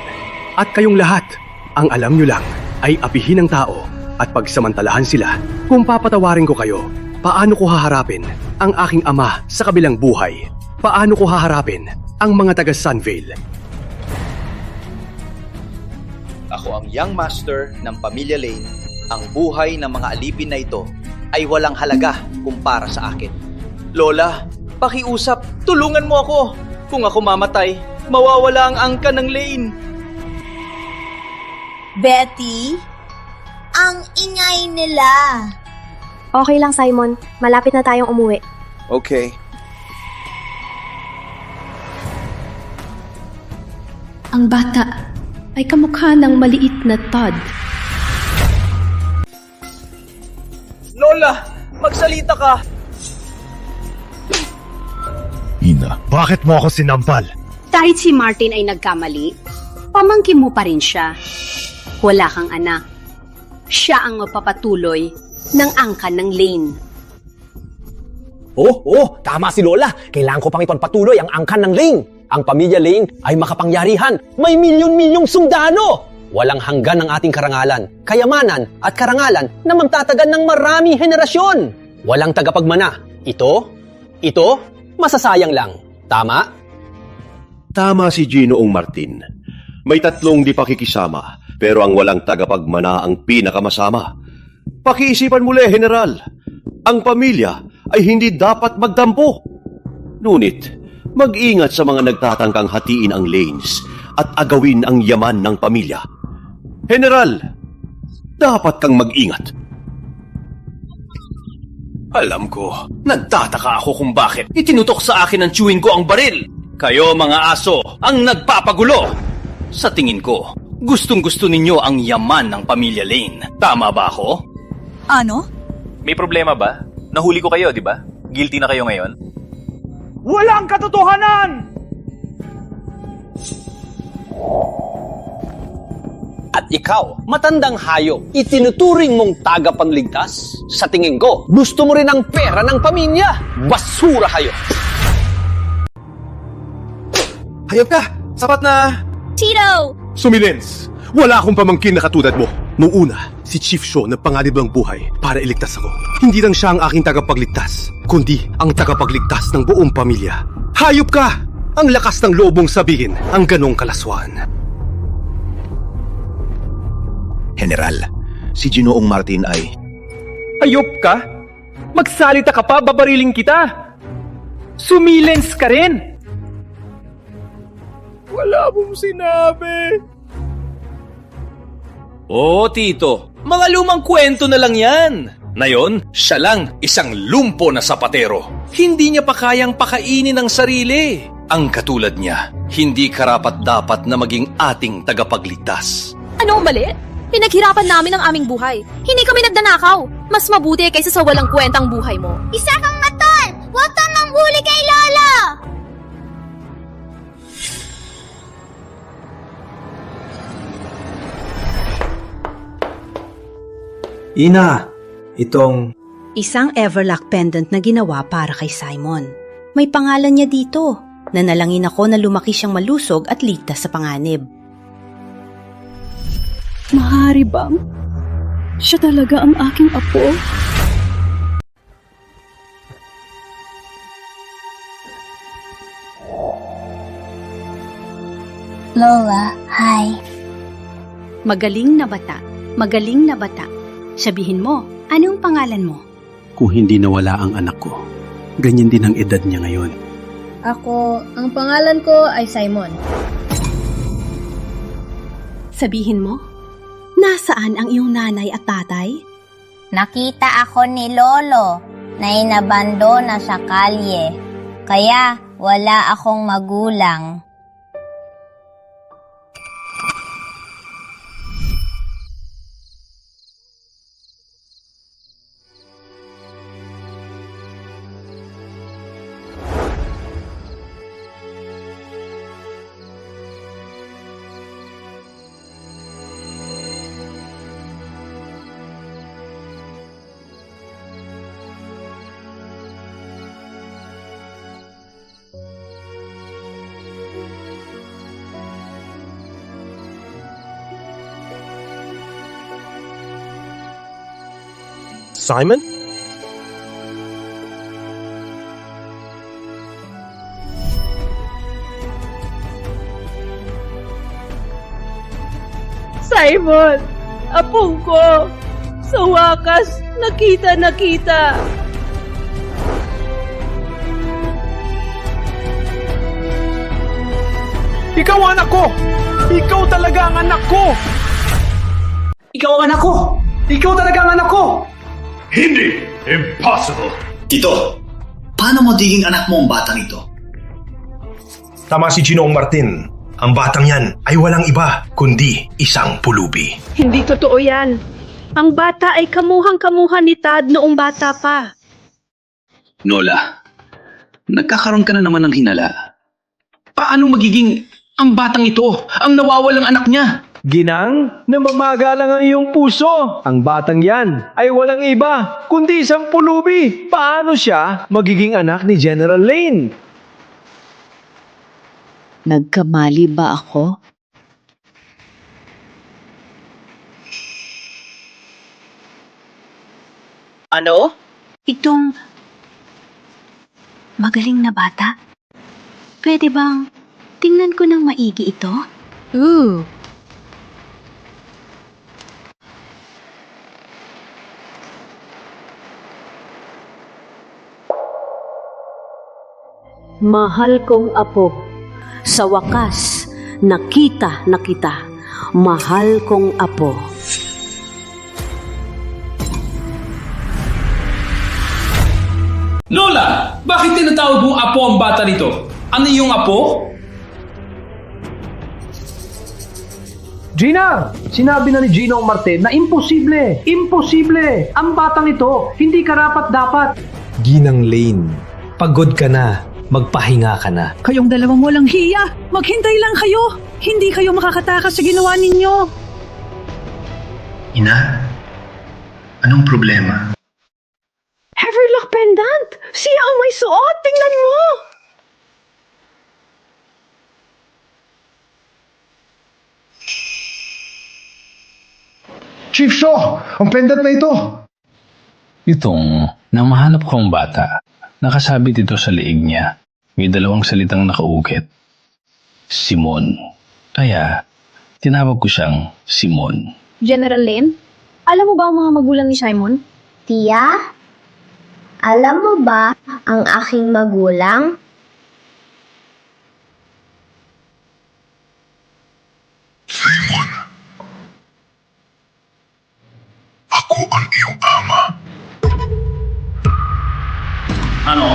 At kayong lahat, ang alam nyo lang ay apihin ng tao at pagsamantalahan sila. Kung papatawarin ko kayo, paano ko haharapin ang aking ama sa kabilang buhay? Paano ko haharapin ang mga taga Sunvale? Ako ang young master ng pamilya Lane. Ang buhay ng mga alipin na ito ay walang halaga kumpara sa akin. Lola, pakiusap, tulungan mo ako. Kung ako mamatay, mawawala ang angka ng Lane. Betty, ang ingay nila. Okay lang, Simon. Malapit na tayong umuwi. Okay. Ang bata ay kamukha ng maliit na Todd. Lola, magsalita ka! Ina, bakit mo ako sinampal? Kahit si Martin ay nagkamali, pamangkin mo pa rin siya. Wala kang anak. Siya ang magpapatuloy ng angkan ng Lane. Tama si Lola. Kailangan ko pang ipagpatuloy ang angkan ng Lane. Ang pamilya Lane ay makapangyarihan. May milyon-milyong sundalo. Walang hanggan ang ating karangalan, kayamanan at karangalan na magtatagal ng maraming henerasyon. Walang tagapagmana. Ito, masasayang lang. Tama? Tama si Ginoong Martin. May tatlong di pakikisama, pero ang walang tagapagmana ang pinakamasama. Pakiisipan muli, General. Ang pamilya ay hindi dapat magdampo. Ngunit, mag-ingat sa mga nagtatangkang hatiin ang lanes at agawin ang yaman ng pamilya. General, dapat kang mag-ingat. Alam ko, nagtataka ako kung bakit itinutok sa akin ng chewing ko ang baril. Kayo mga aso ang nagpapagulo. Sa tingin ko, gustong-gusto ninyo ang yaman ng pamilya Lane. Tama ba ako? Ano? May problema ba? Nahuli ko kayo, di ba? Guilty na kayo ngayon? Walang katotohanan! At ikaw, matandang hayop, itinuturing mong tagapagligtas? Sa tingin ko, gusto mo rin ang pera ng pamilya. Basura hayop! Hayop ka! Sapat na! Tito! Sumilens! Wala akong pamangkin na katulad mo. Noong una, si Chief Shaw nagpanganib ng buhay para iligtas ako. Hindi lang siya ang aking tagapagligtas, kundi ang tagapagligtas ng buong pamilya. Hayop ka! Ang lakas ng lobong sabihin ang ganong kalaswaan. General, si Ginoong Martin ay... Hayop ka? Magsalita ka pa, babariling kita! Sumilens ka rin! Wala mong sinabi! Oo, Tito. Mga lumang kwento na lang yan. Ngayon, siya lang isang lumpo na sapatero. Hindi niya pa kayang pakainin ang sarili. Ang katulad niya, hindi karapat-dapat na maging ating tagapagligtas. Ano ang mali? Pinaghirapan namin ang aming buhay. Hindi kami nagdanakaw. Mas mabuti kaysa sa walang kwentang buhay mo. Isa kang matol! Huwag kang manghuli kay Lola! Ina, itong... Isang Everlock pendant na ginawa para kay Simon. May pangalan niya dito. Nanalangin ako na lumaki siyang malusog at ligtas sa panganib. Mahari bang siya talaga ang aking apo? Lola, hi. Magaling na bata. Magaling na bata. Sabihin mo, anong pangalan mo? Kung hindi nawala ang anak ko, ganyan din ang edad niya ngayon. Ang pangalan ko ay Simon. Sabihin mo, nasaan ang iyong nanay at tatay? Nakita ako ni Lolo na inabandona sa kalye. Kaya wala akong magulang. Simon? Simon! Apong ko! Sa wakas, nakita! Ikaw ang anak ko! Ikaw talaga ang anak ko! Ikaw ang anak ko! Ikaw talaga ang anak ko! Hindi! Impossible! Tito, paano magiging anak mo ang batang ito? Tama si Ginoong Martin. Ang batang yan ay walang iba kundi isang pulubi. Hindi totoo yan. Ang bata ay kamuhang-kamuha ni Tad noong bata pa. Nola, nagkakaroon ka na naman ng hinala. Paano magiging ang batang ito ang nawawalang anak niya? Ginang, namamaga lang ang iyong puso. Ang batang yan ay walang iba, kundi isang pulubi. Paano siya magiging anak ni General Lane? Nagkamali ba ako? Ano? Itong magaling na bata? Pwede bang tingnan ko ng maigi ito? Ooh. Mahal kong apo, sa wakas, nakita na kita. Mahal kong apo. Lola, bakit tinatawag mong apo ang bata nito? Ano yung apo? Gina, sinabi na ni Ginoong Martin na imposible! Imposible! Ang batang ito, hindi karapat-dapat. Ginang Lane, pagod ka na. Magpahinga ka na. Kayong dalawang walang hiya! Maghintay lang kayo! Hindi kayo makakatakas sa ginawa ninyo! Ina, anong problema? Haverlock pendant! Siya ang may suot! Tingnan mo! Chief Shaw, ang pendant na ito. Itong nang mahanap kong bata, nakasabit ito sa leeg niya. May dalawang salitang nakaukit. Simon. Kaya, tinawag ko siyang Simon. General Lane, alam mo ba ang mga magulang ni Simon? Tia, alam mo ba ang aking magulang? Simon, ako ang iyong ama. Ano?